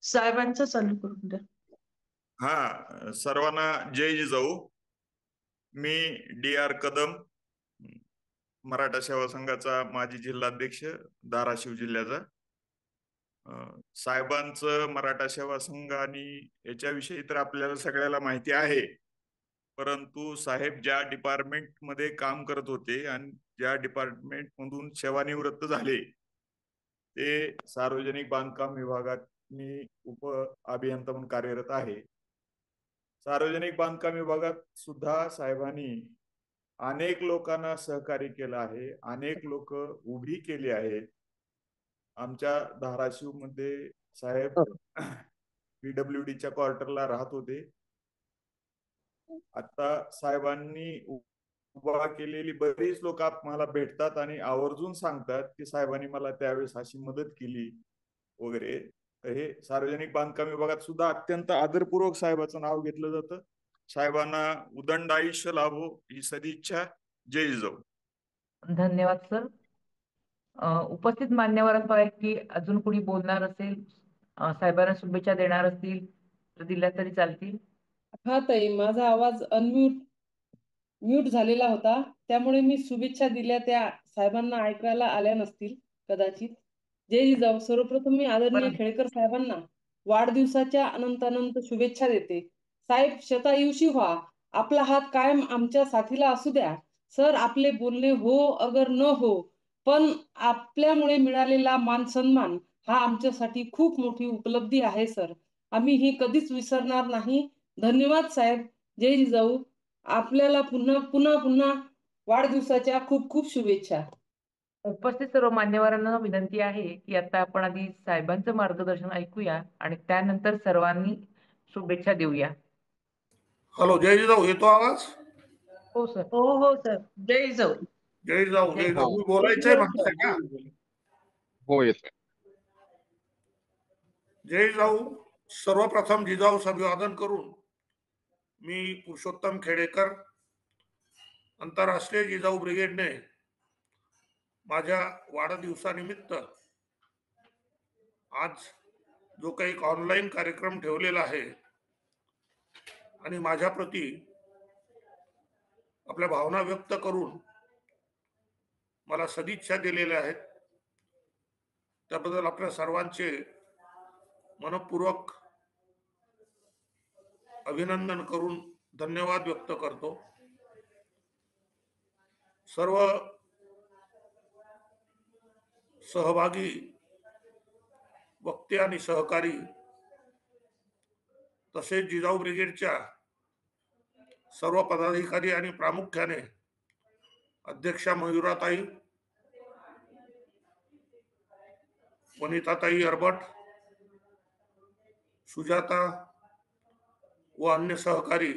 साहेबांचं चालू करून द्या. हा, सर्वांना जय जिजाऊ. मी DR कदम, मराठा सेवा संघाचा माजी जिल्हाध्यक्ष, धाराशिव जिल्ह्याचा. साहेबांचं मराठा सेवा संघ आणि याच्याविषयी तर आपल्याला सगळ्याला माहिती आहे, परंतु साहेब ज्या डिपार्टमेंट मध्ये काम करत होते आणि ज्या डिपार्टमेंट मधून सेवानिवृत्त झाले ते सार्वजनिक बांधकाम विभागात मी उप अभियंता म्हणून कार्यरत आहे. सार्वजनिक बांधकाम विभागात सुद्धा साहेबांनी अनेक लोकांना सहकार्य केलं आहे, अनेक लोक उभी केली आहेत. आमच्या धाराशिव मध्ये साहेब PWDच्या क्वार्टरला राहत होते. आता साहेबांनी उभा केलेली बरीच लोक मला भेटतात आणि आवर्जून सांगतात की साहेबांनी मला त्यावेळेस अशी मदत केली वगैरे. तर हे सार्वजनिक बांधकाम विभागात सुद्धा अत्यंत आदरपूर्वक साहेबाचं नाव घेतलं जातं. साहेबांना उदंड आयुष्य लाभो ही सदिच्छा. जय जिजाऊ. धन्यवाद सर. उपस्थित मान्यवरांपैकी अजून कोणी बोलणार असेल, साहेबांना शुभेच्छा देणार असतील तर दिल्या तरी चालतील. हा ताई, माझा आवाज म्यूट झालेला होता, त्यामुळे मी शुभेच्छा दिल्या त्या साहेबांना ऐकायला आल्या नसतील कदाचित. जय जिजाऊ. सर्वप्रथम मी आदरणीय खेडेकर साहेबांना वाढदिवसाच्या अनंत अनंत शुभेच्छा देते. साहेब शतायुषी व्हा, आपला हात कायम आमच्या साथीला असू द्या. सर आपले बोलणे हो अगर न हो, पण आपल्यामुळे मिळालेला मान सन्मान हा आमच्यासाठी खूप मोठी उपलब्धी आहे सर. आम्ही ही कधीच विसरणार नाही. धन्यवाद साहेब. जय जिजाऊ. आपल्याला पुन्हा पुन्हा पुन्हा वाढदिवसाच्या खूप खूप शुभेच्छा. उपस्थित सर्व मान्यवरांना विनंती आहे की आता आपण आधी साहेबांचं मार्गदर्शन ऐकूया आणि त्यानंतर सर्वांनी शुभेच्छा देऊया. हॅलो, जय जिजाऊ. येतो आवाज? हो सर. हो सर. जय जाऊ. जय जिजाऊ. जय जिजाऊ. मी बोलायचंय म्हणताय का? हो येतोय. जय जिजाऊ. सर्वप्रथम जिजाऊ अभिवादन करून मी पुरुषोत्तम खेडेकर, आंतरराष्ट्रीय जिजाऊ ब्रिगेडने माझ्या वाढदिवसानिमित्त आज जो काही ऑनलाईन कार्यक्रम ठेवलेला आहे आणि माझ्या प्रती आपल्या भावना व्यक्त करून मला सदिच्छा दिलेल्या आहेत, त्याबद्दल आपल्या सर्वांचे मनपूर्वक अभिनंदन करून धन्यवाद व्यक्त करतो. सर्व सहभागी वक्ते आणि सहकारी तसेच जिजाऊ ब्रिगेडच्या सर्व पदाधिकारी आणि प्रामुख्याने अध्यक्षा मयुराताई, वनिताताई अरबट, सुजाता व अन्य सहकारी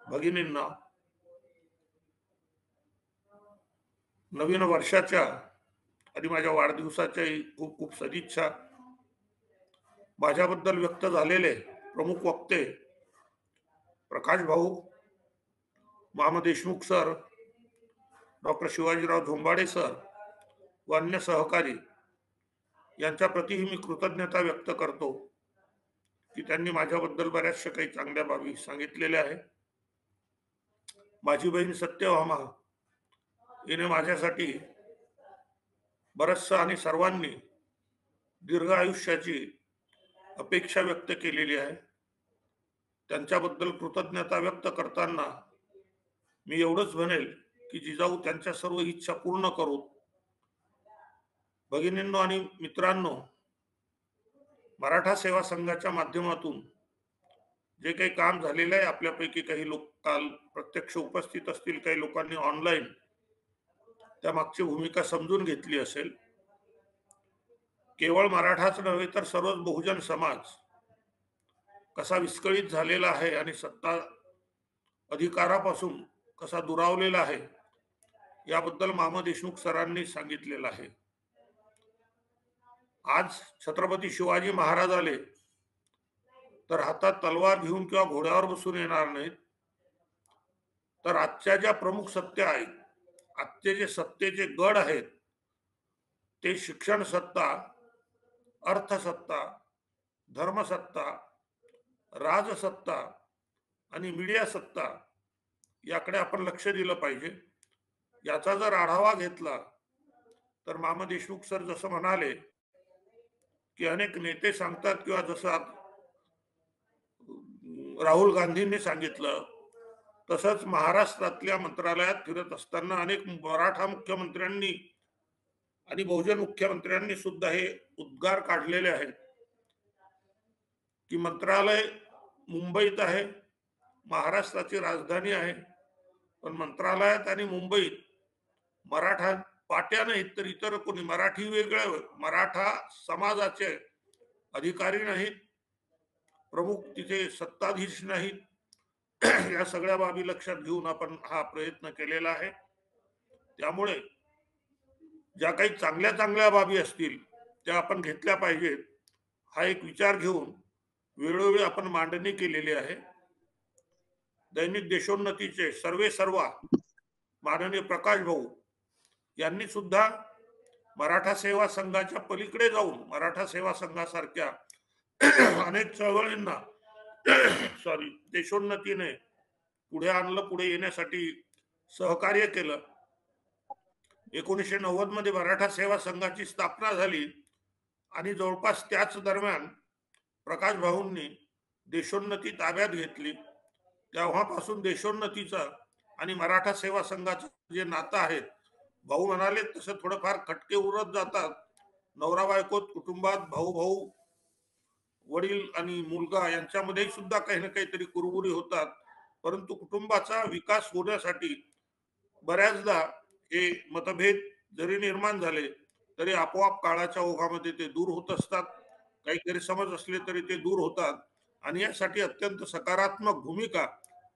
भगिनींना नवीन वर्षाच्या आणि माझ्या वाढदिवसाच्याही खूप खूप सदिच्छा. माझ्याबद्दल व्यक्त झालेले प्रमुख वक्ते प्रकाश भाऊ, मामा Deshmukh sir, doctor Shivajirao Zombade sir व अन्य सहकारी यांच्या प्रतिही मी कृतज्ञता व्यक्त करतो की त्यांनी माझ्याबद्दल बऱ्याचशा काही चांगल्या बाबी सांगितलेल्या आहे. माझी बहीण सत्यभामा हिने माझ्यासाठी बरचसं आणि सर्वांनी दीर्घ आयुष्याची अपेक्षा व्यक्त केलेली आहे. त्यांच्याबद्दल कृतज्ञता व्यक्त करताना मी एवढंच म्हणेल की जिजाऊ त्यांच्या सर्व इच्छा पूर्ण करू. भगिनींनो आणि मित्रांनो, मराठा सेवा संघाच्या माध्यमातून जे काही काम झालेलं आहे, आपल्यापैकी काही लोक काल प्रत्यक्ष उपस्थित असतील, काही लोकांनी ऑनलाईन त्या मागची भूमिका समजून घेतली असेल. केवळ मराठाच नव्हे तर सर्वच बहुजन समाज कसा विस्कळीत झालेला आहे आणि सत्ता अधिकारापासून कसा दुरावलेला आहे याबद्दल मामा देशमुख सरांनी सांगितलेलं आहे. आज छत्रपती शिवाजी महाराज आले तर हातात तलवार घेऊन किंवा घोड्यावर बसून येणार नाहीत, तर आजच्या ज्या प्रमुख सत्ता आहेत, आजचे जे सत्तेचे गड आहेत, ते शिक्षण सत्ता, अर्थसत्ता, धर्मसत्ता, राजसत्ता आणि मीडिया सत्ता याकडे आपण लक्ष दिलं पाहिजे. याचा जर आढावा घेतला तर मामा देशमुख सर जसं म्हणाले की अनेक नेते सांगतात किंवा जसं राहुल गांधींनी सांगितलं तसंच महाराष्ट्रातल्या मंत्रालयात फिरत असताना अनेक मराठा मुख्यमंत्र्यांनी आणि बहुजन मुख्यमंत्र्यांनी सुद्धा हे उद्गार काढलेले आहेत की मंत्रालय मुंबईत आहे, महाराष्ट्राची राजधानी आहे, पण मंत्रालयात आणि मुंबईत मराठा पाट्या नाहीत तर इतर कोणी मराठी वेगळे, मराठा समाजाचे अधिकारी नाहीत, प्रमुख तिथे सत्ताधीश नाहीत. या सगळ्या बाबी लक्षात घेऊन आपण हा प्रयत्न केलेला आहे. त्यामुळे ज्या काही चांगल्या चांगल्या बाबी असतील त्या आपण घेतल्या पाहिजेत, हा एक विचार घेऊन वेळोवेळी आपण मांडणी केलेली आहे. दैनिक देशोन्नतीचे सर्वेसर्वा माननीय प्रकाश भाऊ यांनी सुद्धा मराठा सेवा संघाच्या पलीकडे जाऊन मराठा सेवा संघासारख्या अनेक चळवळींना देशोन्नतीने पुढे आणलं, पुढे येण्यासाठी सहकार्य केलं. 1990 मध्ये मराठा सेवा संघाची स्थापना झाली आणि जवळपास त्याच दरम्यान प्रकाश भाऊंनी देशोन्नती ताब्यात घेतली. तेव्हापासून देशोन्नतीचं आणि मराठा सेवा संघाचं जे नातं आहे, भाऊ म्हणाले तसं थोडंफार खटके उरत जातात. नवरा बायकोत, कुटुंबात, भाऊ भाऊ, वडील आणि मुलगा यांच्यामध्ये सुद्धा काही ना काहीतरी कुरबुरी होतात, परंतु कुटुंबाचा विकास होण्यासाठी बऱ्याचदा हे मतभेद जरी निर्माण झाले तरी आपोआप काळाच्या ओघामध्ये ते दूर होत असतात. काही गैरसमज असले तरी ते दूर होतात आणि यासाठी अत्यंत सकारात्मक भूमिका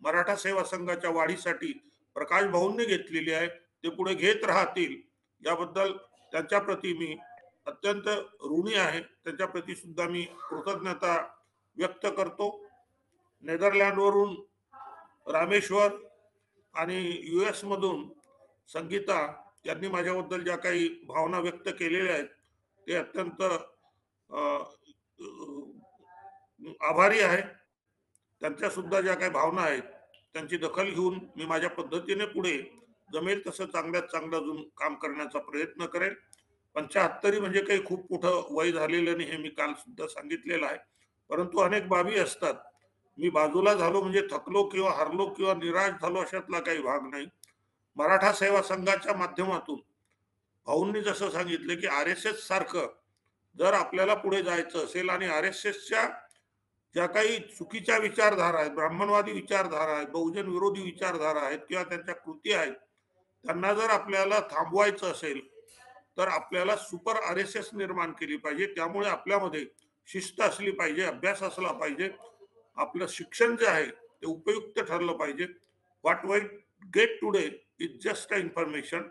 मराठा सेवा संघाच्या वाढीसाठी प्रकाश भाऊंनी घेतलेली आहे. ते पुढे घेत राहतील याबद्दल त्यांच्या प्रती मी अत्यंत ऋणी आहे. त्यांच्या प्रती सुद्धा मी कृतज्ञता व्यक्त करतो. नेदरलँडवरून रामेश्वर आणि US मधून संगीता यांनी माझ्याबद्दल ज्या काही भावना व्यक्त केलेल्या आहेत ते अत्यंत आभारी आहे. त्यांच्या सुद्धा ज्या काही भावना आहेत त्यांची दखल घेऊन मी माझ्या पद्धतीने पुढे जमेल तसं चांगल्यात चांगलं अजून काम करण्याचा प्रयत्न करेल. 75 म्हणजे काही खूप मोठं वय झालेलं नाही, हे मी काल सुद्धा सांगितलेलं आहे. परंतु अनेक बाबी असतात. मी बाजूला झालो म्हणजे थकलो किंवा हरलो किंवा निराश झालो अशातला काही भाग नाही. मराठा सेवा संघाच्या माध्यमातून भाऊंनी जसं सांगितलं की RSS सारखं जर आपल्याला पुढे जायचं असेल आणि RSSच्या ज्या काही चुकीच्या विचारधारा आहेत, ब्राह्मणवादी विचारधारा आहेत, बहुजन विरोधी विचारधारा आहेत किंवा त्यांच्या कृती आहेत, त्यांना जर आपल्याला थांबवायचं असेल तर आपल्याला सुपर RSS निर्माण केली पाहिजे. त्यामुळे आपल्यामध्ये शिस्त असली पाहिजे, अभ्यास असला पाहिजे, आपलं शिक्षण जे आहे ते उपयुक्त ठरलं पाहिजे. What we get today is just a information.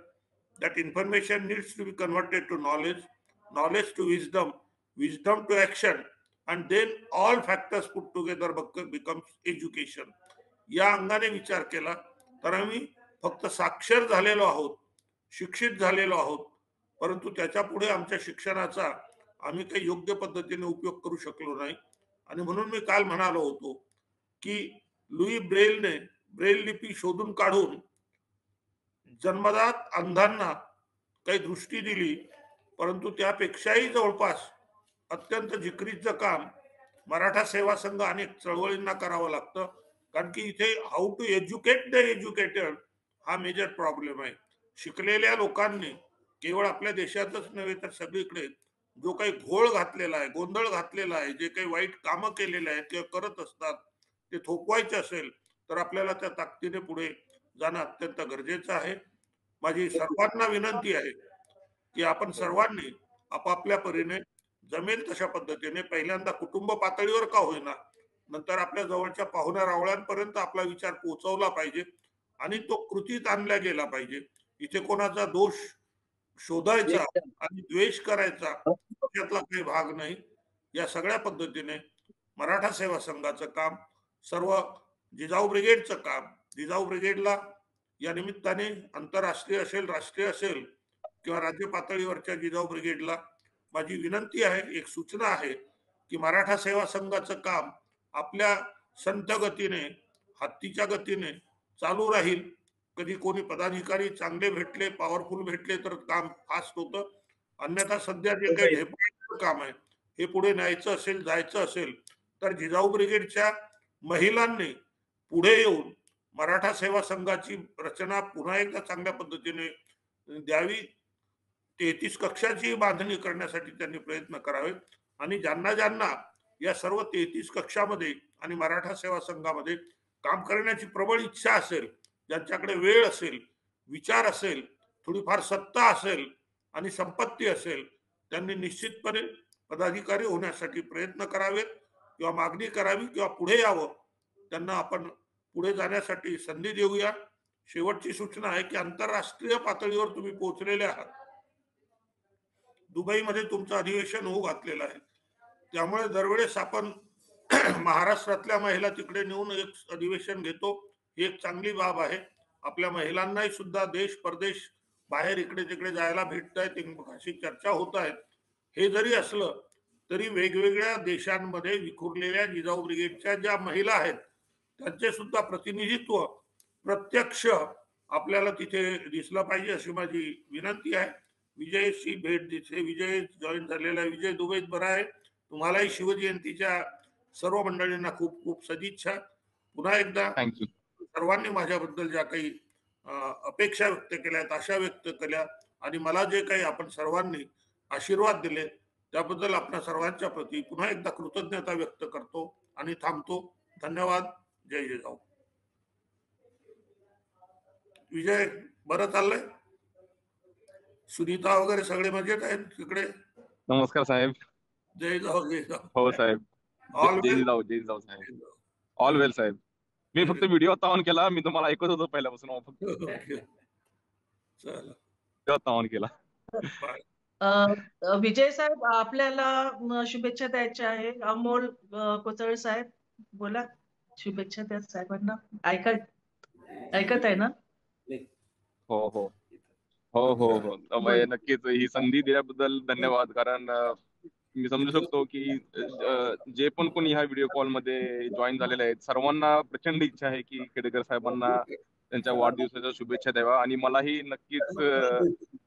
That information needs to be converted to knowledge, knowledge to wisdom, wisdom to action, and then all factors put together becomes education. या अंगाने विचार केला तर आम्ही फक्त साक्षर झालेलो आहोत, शिक्षित झालेलो आहोत, परंतु त्याच्या पुढे आमच्या शिक्षणाचा आम्ही काही योग्य पद्धतीने उपयोग करू शकलो नाही. आणि म्हणून मी काल म्हणालो होतो की लुई ब्रेलने ब्रेल लिपी शोधून काढून जन्मदात अंधांना काही दृष्टी दिली, परंतु त्यापेक्षाही जवळपास अत्यंत जिकरीचं काम मराठा सेवा संघ अनेक चळवळींना करावं लागतं. कारण की इथे how to educate the educated हा मेजर प्रॉब्लेम आहे. शिकलेल्या लोकांनी केवळ आपल्या देशातच नव्हे तर सगळीकडे जो काही घोळ घातलेला आहे, गोंधळ घातलेला आहे, जे काही वाईट कामं केलेले आहेत किंवा करत असतात ते थोपवायचे असेल तर आपल्याला त्या ताकदीने पुढे जाणं अत्यंत गरजेचं आहे. माझी सर्वांना विनंती आहे की आपण सर्वांनी आपापल्या परीने जमेल तशा पद्धतीने पहिल्यांदा कुटुंब पातळीवर का होईना, नंतर आपल्या जवळच्या पाहुण्या रावळ्यांपर्यंत आपला विचार पोहोचवला पाहिजे आणि तो कृतीत आणला गेला पाहिजे. इथे कोणाचा दोष शोधायचा आणि द्वेष करायचा त्यातला काही भाग नाही. या सगळ्या पद्धतीने मराठा सेवा संघाचं काम, सर्व जिजाऊ ब्रिगेडचं काम, जिजाऊ ब्रिगेडला या निमित्ताने आंतरराष्ट्रीय असेल, राष्ट्रीय असेल किंवा राज्य पातळीवरच्या जिजाऊ ब्रिगेडला माझी विनंती आहे, एक सूचना आहे की मराठा सेवा संघाचं काम आपल्या संत गतीने, हत्तीच्या गतीने चालू राहील. कधी कोणी पदाधिकारी चांगले भेटले, पॉवरफुल भेटले तर काम फास्ट होतं. अन्यथा सध्या जे काही ढेपाळीचं काम आहे हे पुढे न्यायचं असेल, जायचं असेल तर जिजाऊ ब्रिगेडच्या महिलांनी पुढे येऊन मराठा सेवा संघाची रचना पुन्हा एकदा चांगल्या पद्धतीने द्यावी. 33 कक्षाची बांधणी करण्यासाठी त्यांनी प्रयत्न करावेत आणि ज्यांना ज्यांना या सर्व 33 कक्षामध्ये आणि मराठा सेवा संघामध्ये काम करण्याची प्रबळ इच्छा असेल, ज्यांच्याकडे वेळ असेल, विचार असेल, थोडीफार सत्ता असेल आणि संपत्ती असेल, त्यांनी निश्चितपणे पदाधिकारी होण्यासाठी प्रयत्न करावेत किंवा मागणी करावी किंवा पुढे यावं. त्यांना आपण पुढे जाण्यासाठी संधी देऊया. शेवटची सूचना आहे की आंतरराष्ट्रीय पातळीवर तुम्ही पोहोचलेले आहात. दुबईमध्ये तुमचं अधिवेशन होऊ घातलेलं आहे. त्यामुळे दरवेळेस आपण महाराष्ट्रातल्या महिला तिकडे नेऊन एक अधिवेशन घेतो, ही एक चांगली बाब आहे. आपल्या महिलांनाही सुद्धा देश परदेश बाहेर इकडे तिकडे जायला भेटत आहेत, एकमेकांशी चर्चा होत आहेत. हे जरी असलं तरी वेगवेगळ्या देशांमध्ये विखुरलेल्या जिजाऊ ब्रिगेडच्या ज्या महिला आहेत त्यांचे सुद्धा प्रतिनिधित्व प्रत्यक्ष आपल्याला तिथे दिसलं पाहिजे अशी माझी विनंती आहे. विजयशी भेट दिसे. विजय जॉईन झालेला आहे. विजय दुबईत बरा आहे. तुम्हालाही शिवजयंतीच्या सर्व मंडळींना खूप खूप सदिच्छा. पुन्हा एकदा सर्वांनी माझ्याबद्दल ज्या काही अपेक्षा व्यक्त केल्या, आशा व्यक्त केल्या आणि मला जे काही आपण सर्वांनी आशीर्वाद दिले त्याबद्दल आपल्या सर्वांच्या प्रती पुन्हा एकदा कृतज्ञता व्यक्त करतो आणि थांबतो. धन्यवाद. जय जिजाऊ. विजय बरं चाललंय? सुनीता वगैरे सगळे मजेत आहेत तिकडे? नमस्कार साहेब. जय जाऊ. जय जाऊ. हो साहेब. जय जिजाऊ. जय जिजाऊ साहेब. ऑल वेल साहेब. मी फक्त व्हिडिओ आता ऑन केला. मी तुम्हाला ऐकत होतो पहिल्यापासून. फक्त चला ऑन केला. विजय साहेब आपल्याला शुभेच्छा द्यायच्या आहे. अमोल कोचळे साहेब बोला, शुभेच्छा द्या साहेबांना. ऐकत आहे ना? हो हो हो हो हो नक्कीच. ही संधी दिल्याबद्दल धन्यवाद. कारण मी समजू शकतो की जे पण कोणी ह्या व्हिडिओ कॉल मध्ये जॉईन झालेले आहेत सर्वांना प्रचंड इच्छा आहे की खेडेकर साहेबांना त्यांच्या वाढदिवसाच्या शुभेच्छा द्यावा. आणि मलाही नक्कीच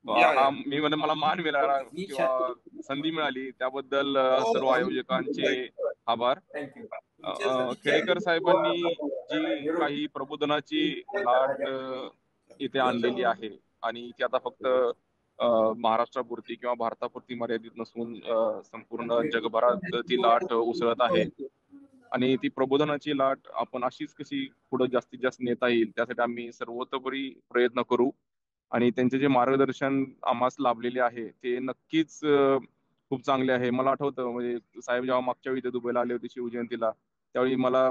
मला मान मिळाला किंवा संधी मिळाली त्याबद्दल सर्व आयोजकांचे आभार. खेडेकर साहेबांनी जी काही प्रबोधनाची लाट इथे आणलेली आहे आणि ती आता फक्त महाराष्ट्रापुरती किंवा भारतापुरती मर्यादित नसून संपूर्ण जगभरात ती लाट उसळत आहे. आणि ती प्रबोधनाची लाट आपण अशीच कशी पुढे जास्तीत जास्त नेता येईल त्यासाठी आम्ही सर्वतोपरी प्रयत्न करू. आणि त्यांचे जे मार्गदर्शन आम्हास लाभलेले आहे ते नक्कीच खूप चांगले आहे. मला आठवतं म्हणजे साहेब जेव्हा मागच्या वेळी ते दुबईला आले होते शिवजयंतीला त्यावेळी मला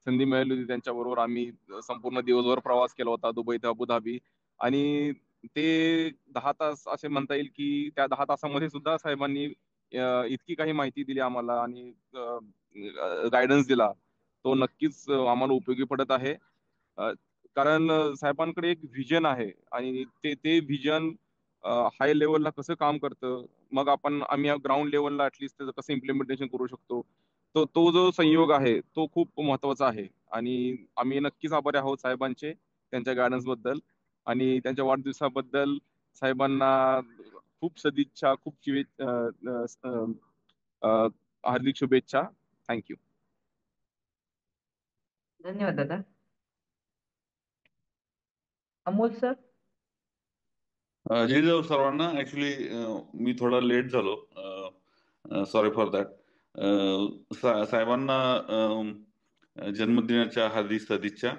संधी मिळाली होती त्यांच्याबरोबर. आम्ही संपूर्ण दिवसभर प्रवास केला होता दुबई ते अबुधाबी. आणि ते 10 तास असे म्हणता येईल की त्या 10 तासामध्ये सुद्धा साहेबांनी इतकी काही माहिती दिली आम्हाला आणि गायडन्स दिला तो नक्कीच आम्हाला उपयोगी पडत आहे. कारण साहेबांकडे एक व्हिजन आहे आणि ते व्हिजन हाय लेवलला कसं काम करतं मग आम्ही ग्राउंड लेवलला ऍटलिस्ट त्याचं कसं इम्प्लिमेंटेशन करू शकतो तो जो संयोग आहे तो खूप महत्वाचा आहे. आणि आम्ही नक्कीच आभारी आहोत साहेबांचे त्यांच्या गायडन्स बद्दल आणि त्यांच्या वाढदिवसाबद्दल साहेबांना खूप सदिच्छा, खूप हार्दिक शुभेच्छा. थँक्यू. धन्यवाद दादा. अमोल सर. जय जिजाऊ सर्वांना. ऍक्च्युली मी थोडा लेट झालो, सॉरी फॉर दॅट. साहेबांना जन्मदिनाच्या हार्दिक सदिच्छा.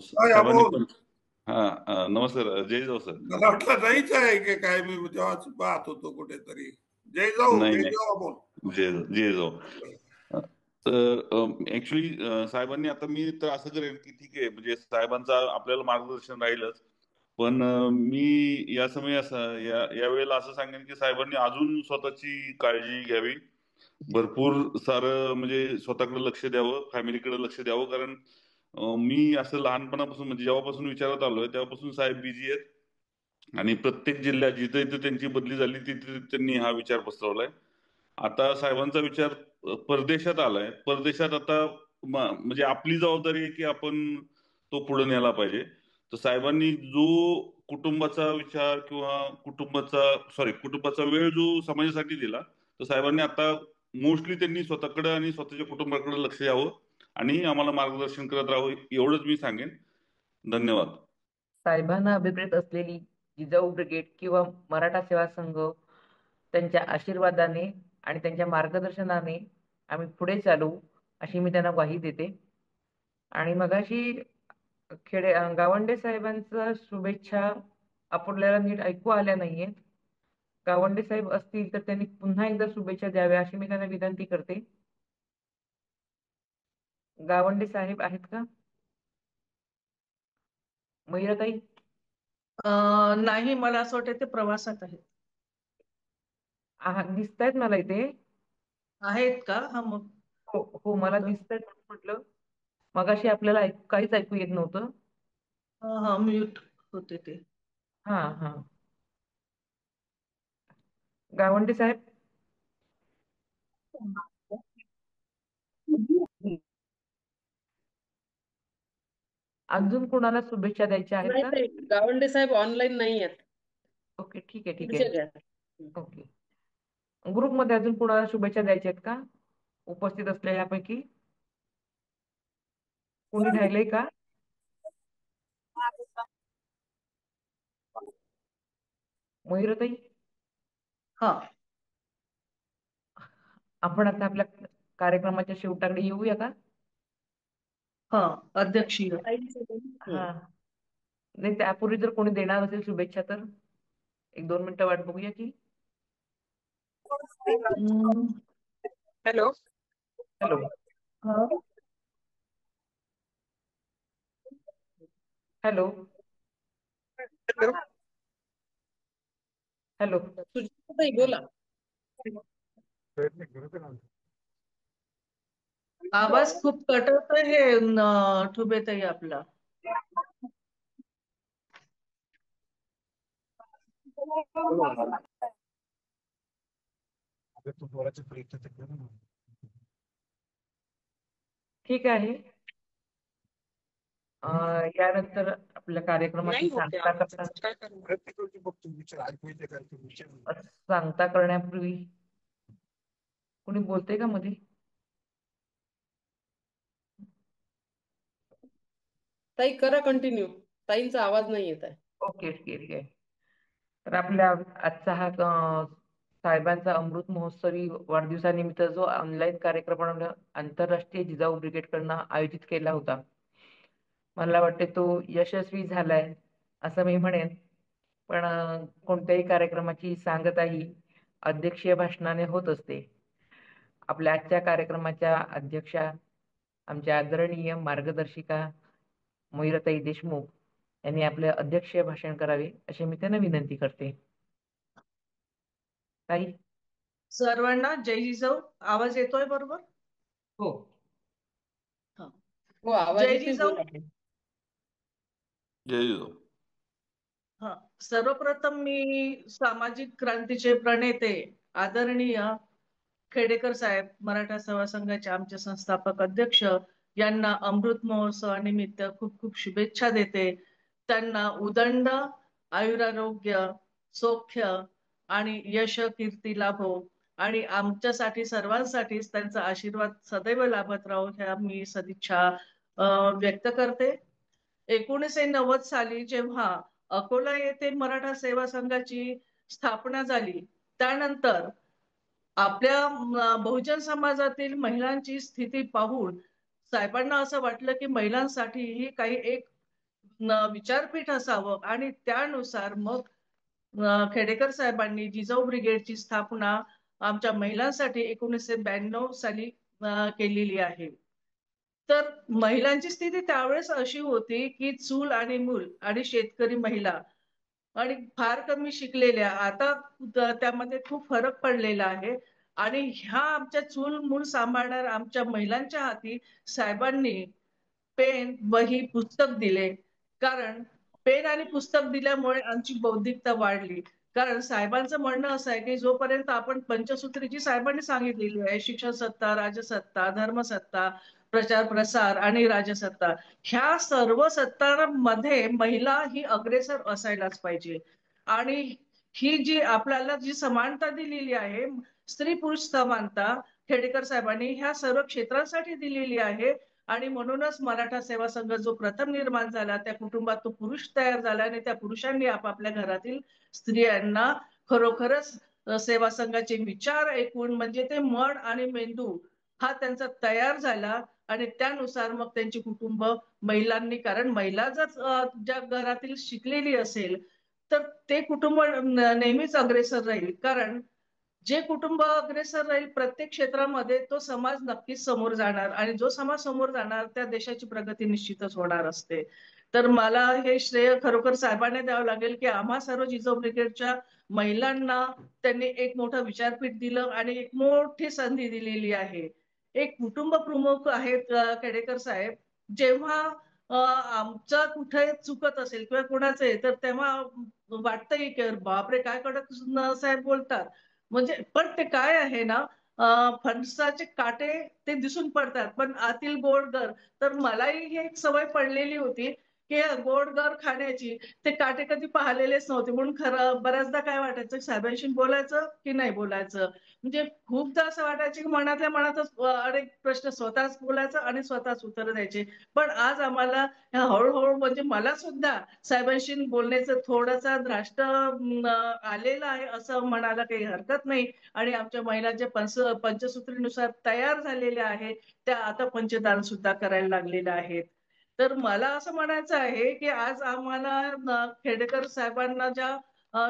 साहेबांनी हा नमस्कार. जय जिजाऊ सर. मला वाटलं नाहीच आहे की काय, मी तेव्हाच पाहत होतो कुठेतरी. जय जाऊ. नाही जय जाऊ अमोल. जय जिजाऊ. तर ऍक्च्युली साहेबांनी आता मी तर असं करेन की ठीक आहे म्हणजे साहेबांचा आपल्याला मार्गदर्शन राहीलच पण मी या समय यावेळेला असं सांगेन की साहेबांनी अजून स्वतःची काळजी घ्यावी, भरपूर सारं म्हणजे स्वतःकडे लक्ष द्यावं, फॅमिलीकडे लक्ष द्यावं. कारण मी असं लहानपणापासून म्हणजे जेव्हापासून विचारात आलोय तेव्हापासून साहेब बिझी आहेत आणि प्रत्येक जिल्ह्यात जिथे जिथे त्यांची बदली झाली तिथे त्यांनी हा विचार पसरवलाय. आता साहेबांचा विचार परदेशात आलाय. परदेशात आता म्हणजे आपली जबाबदारी आहे की आपण तो पुढे न्यायला पाहिजे. तर साहेबांनी जो कुटुंबाचा विचार किंवा कुटुंबाचा वेळ जो समाजासाठी दिला, तर साहेबांनी आता मोस्टली त्यांनी स्वतःकडे आणि स्वतःच्या कुटुंबाकडे लक्ष द्यावं आणि आम्हाला मार्गदर्शन करत राहावं, एवढंच मी सांगेन. धन्यवाद. साहेबांना अभिप्रेत असलेली जिजाऊ ब्रिगेड किंवा मराठा सेवा संघ त्यांच्या आशीर्वादाने आणि त्यांच्या मार्गदर्शनाने आम्ही पुढे चालू, अशी मी त्यांना ग्वाही देते. आणि मगाशी गावंडे साहेबांच्या शुभेच्छा आपल्याला नीट ऐकू आल्या नाहीयेत. गावंडे साहेब असतील तर त्यांनी पुन्हा एकदा शुभेच्छा द्याव्या अशी मी त्यांना विनंती करते. गावंडे साहेब आहेत का? मयुराताई? नाही, मला असं वाटतं ते प्रवासात आहेत. दिसतायत मला इथे. आहेत का? हा, मग हो मला दिसतायत म्हटलं. मगाशी आपल्याला काहीच ऐकू येत नव्हतं. हा, म्यूट होते ते. हा. गावंडे साहेब? अजून कोणाला शुभेच्छा द्यायच्या आहेत का? गावंडे साहेब ऑनलाईन नाही आहेत. ओके, ठीक आहे. ओके. ग्रुपमध्ये अजून कोणाला शुभेच्छा द्यायच्या आहेत का उपस्थित असलेल्यापैकी? कोणी राहिलंय का? मयुरताई? हा, आपण आता आपल्या कार्यक्रमाच्या शेवटाकडे येऊया का? हा, अध्यक्षीय. हा, नाही त्यापूर्वी जर कोणी देणार असेल शुभेच्छा तर 1-2 मिनिटं वाट बघूया की. हॅलो. हॅलो. हॅलो. हॅलो. सुजाताताई बोला. आवाज खूप कटतोय हे ठुबेताई आपला. ठीक आहे. यानंतर आपल्या कार्यक्रमाची सांगता करण्यापूर्वी कोणी बोलतंय का मध्ये? ताई करा कंटिन्यू. ताईंचा आवाज नाही येत आहे. ओके, ठीक आहे. तर आपल्या आजचा हा साहेबांचा अमृत महोत्सवी वाढदिवसानिमित्त जो ऑनलाईन कार्यक्रम आंतरराष्ट्रीय जिजाऊ ब्रिगेडकडनं आयोजित केला होता, मला वाटते तो यशस्वी झालाय असं मी म्हणेन. पण कोणत्याही कार्यक्रमाची सांगता ही अध्यक्षीय भाषणाने होत असते. आपल्या आजच्या कार्यक्रमाच्या अध्यक्षा आमच्या आदरणीय मार्गदर्शिका मयुराताई देशमुख यांनी आपले अध्यक्षीय भाषण करावे अशी मी त्यांना विनंती करते. ताई? सर्वांना जय जिजाऊ. आवाज येतोय बरोबर? हो. जय जिजाऊ. जय जिजाऊ. हा, सर्वप्रथम मी सामाजिक क्रांतीचे प्रणेते आदरणीय खेडेकर साहेब, मराठा सेवा संघाचे आमचे संस्थापक अध्यक्ष, यांना अमृत महोत्सवानिमित्त खूप खूप शुभेच्छा देते. त्यांना उदंड आयुरारोग्य, सौख्य आणि यश कीर्ती लाभो आणि आमच्यासाठी सर्वांसाठीच त्यांचा आशीर्वाद सदैव लाभत राहो ह्या मी सदिच्छा व्यक्त करते. 1990 साली जेव्हा अकोला येथे मराठा सेवा संघाची स्थापना झाली, त्यानंतर आपल्या बहुजन समाजातील महिलांची स्थिती पाहून साहेबांना असं वाटलं की महिलांसाठीही काही एक विचारपीठ असावं आणि त्यानुसार मग खेडेकर साहेबांनी जिजाऊ ब्रिगेडची स्थापना आमच्या महिलांसाठी 1992 साली केलेली आहे. तर महिलांची स्थिती त्यावेळेस अशी होती की चूल आणि मूल आणि शेतकरी महिला आणि फार कमी शिकलेल्या, आता त्यामध्ये खूप फरक पडलेला आहे. आणि ह्या आमच्या चूल मूल सांभाळणार आमच्या महिलांच्या हाती साहेबांनी पेन, वही, पुस्तक दिले. कारण पेन आणि पुस्तक दिल्यामुळे आमची बौद्धिकता वाढली. कारण साहेबांचं म्हणणं असं आहे की जोपर्यंत आपण पंचसूत्री जी साहेबांनी सांगितलेली आहे, शिक्षण सत्ता, राजसत्ता, धर्मसत्ता, प्रचार प्रसार आणि राजसत्ता, ह्या सर्व सत्तांमध्ये महिला ही अग्रेसर असायलाच पाहिजे. आणि ही जी आपल्याला जी समानता दिलेली आहे, स्त्री पुरुष समानता खेडेकर साहेबांनी ह्या सर्व क्षेत्रांसाठी दिलेली आहे. आणि म्हणूनच मराठा सेवा संघ जो प्रथम निर्माण झाला, त्या कुटुंबात तो पुरुष तयार झाला आणि त्या पुरुषांनी आपापल्या घरातील स्त्रियांना खरोखरच सेवा संघाचे विचार ऐकून, म्हणजे ते मन आणि मेंदू हा त्यांचा तयार झाला आणि त्यानुसार मग त्यांची कुटुंब महिलांनी, कारण महिला जर ज्या घरातील शिकलेली असेल तर ते कुटुंब नेहमीच अग्रेसर राहील. कारण जे कुटुंब अग्रेसर राहील प्रत्येक क्षेत्रामध्ये, तो समाज नक्कीच समोर जाणार आणि जो समाज समोर जाणार त्या देशाची प्रगती निश्चितच होणार असते. तर मला हे श्रेय खरोखर साहेबांना द्यावं लागेल की आम्हा सर्व जिजाऊ ब्रिगेडच्या महिलांना त्यांनी एक मोठं विचारपीठ दिलं आणि एक मोठी संधी दिलेली आहे. एक कुटुंब प्रमुख आहेत खेडेकर साहेब. जेव्हा आमचं कुठे चुकत असेल किंवा कुणाचं आहे तर तेव्हा वाटतंय की बापरे काय कडक साहेब बोलतात. म्हणजे पण ते काय आहे ना, फणसाचे काटे ते दिसून पडतात पण आतील गोडगर. तर मलाही ही एक सवय पडलेली होती की गोडगर खाण्याची, ते काटे कधी पाहिलेलेच नव्हते. म्हणून खरं बऱ्याचदा काय वाटायचं साहेबांशी बोलायचं की नाही बोलायचं. म्हणजे खूपदा असं वाटायचं की मनातल्या मनातच अनेक प्रश्न स्वतःच बोलायचं आणि स्वतःच उत्तर द्यायचे. पण आज आम्हाला हळूहळू म्हणजे मला सुद्धा साहेबांशी बोलण्याचं थोडासा धाष्ट आलेलं आहे असं म्हणायला काही हरकत नाही. आणि आमच्या महिला ज्या पंचसूत्रीनुसार तयार झालेल्या आहेत त्या आता पंचदान सुद्धा करायला लागलेल्या आहेत. तर मला असं म्हणायचं आहे की आज आम्हाला खेडेकर साहेबांना ज्या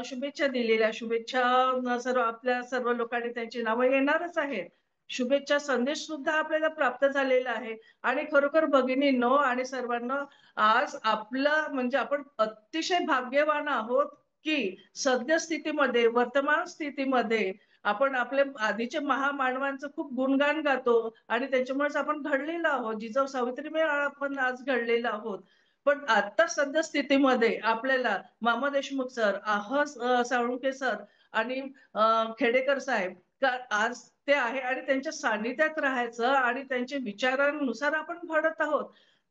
शुभेच्छा दिलेल्या, शुभेच्छा सर्व आपल्या सर्व लोकांनी त्यांची नावं येणारच आहेत. शुभेच्छा संदेश सुद्धा आपल्याला प्राप्त झालेला आहे. आणि खरोखर भगिनींनो आणि सर्वांना आज आपलं म्हणजे आपण अतिशय भाग्यवान आहोत की सद्यस्थितीमध्ये, वर्तमान स्थितीमध्ये आपण आपल्या आधीच्या महामानवांचं खूप गुणगान गातो आणि त्याच्यामुळेच आपण घडलेलो आहोत. जिजाऊ सावित्रीबाई आपण आज घडलेलो आहोत. पण आता सद्यस्थितीमध्ये आपल्याला मामा देशमुख सर, साळुंखे सर आणि खेडेकर साहेब आज ते आहे आणि त्यांच्या सानिध्यात राहायचं आणि त्यांच्या विचारांनुसार आपण घडत आहोत.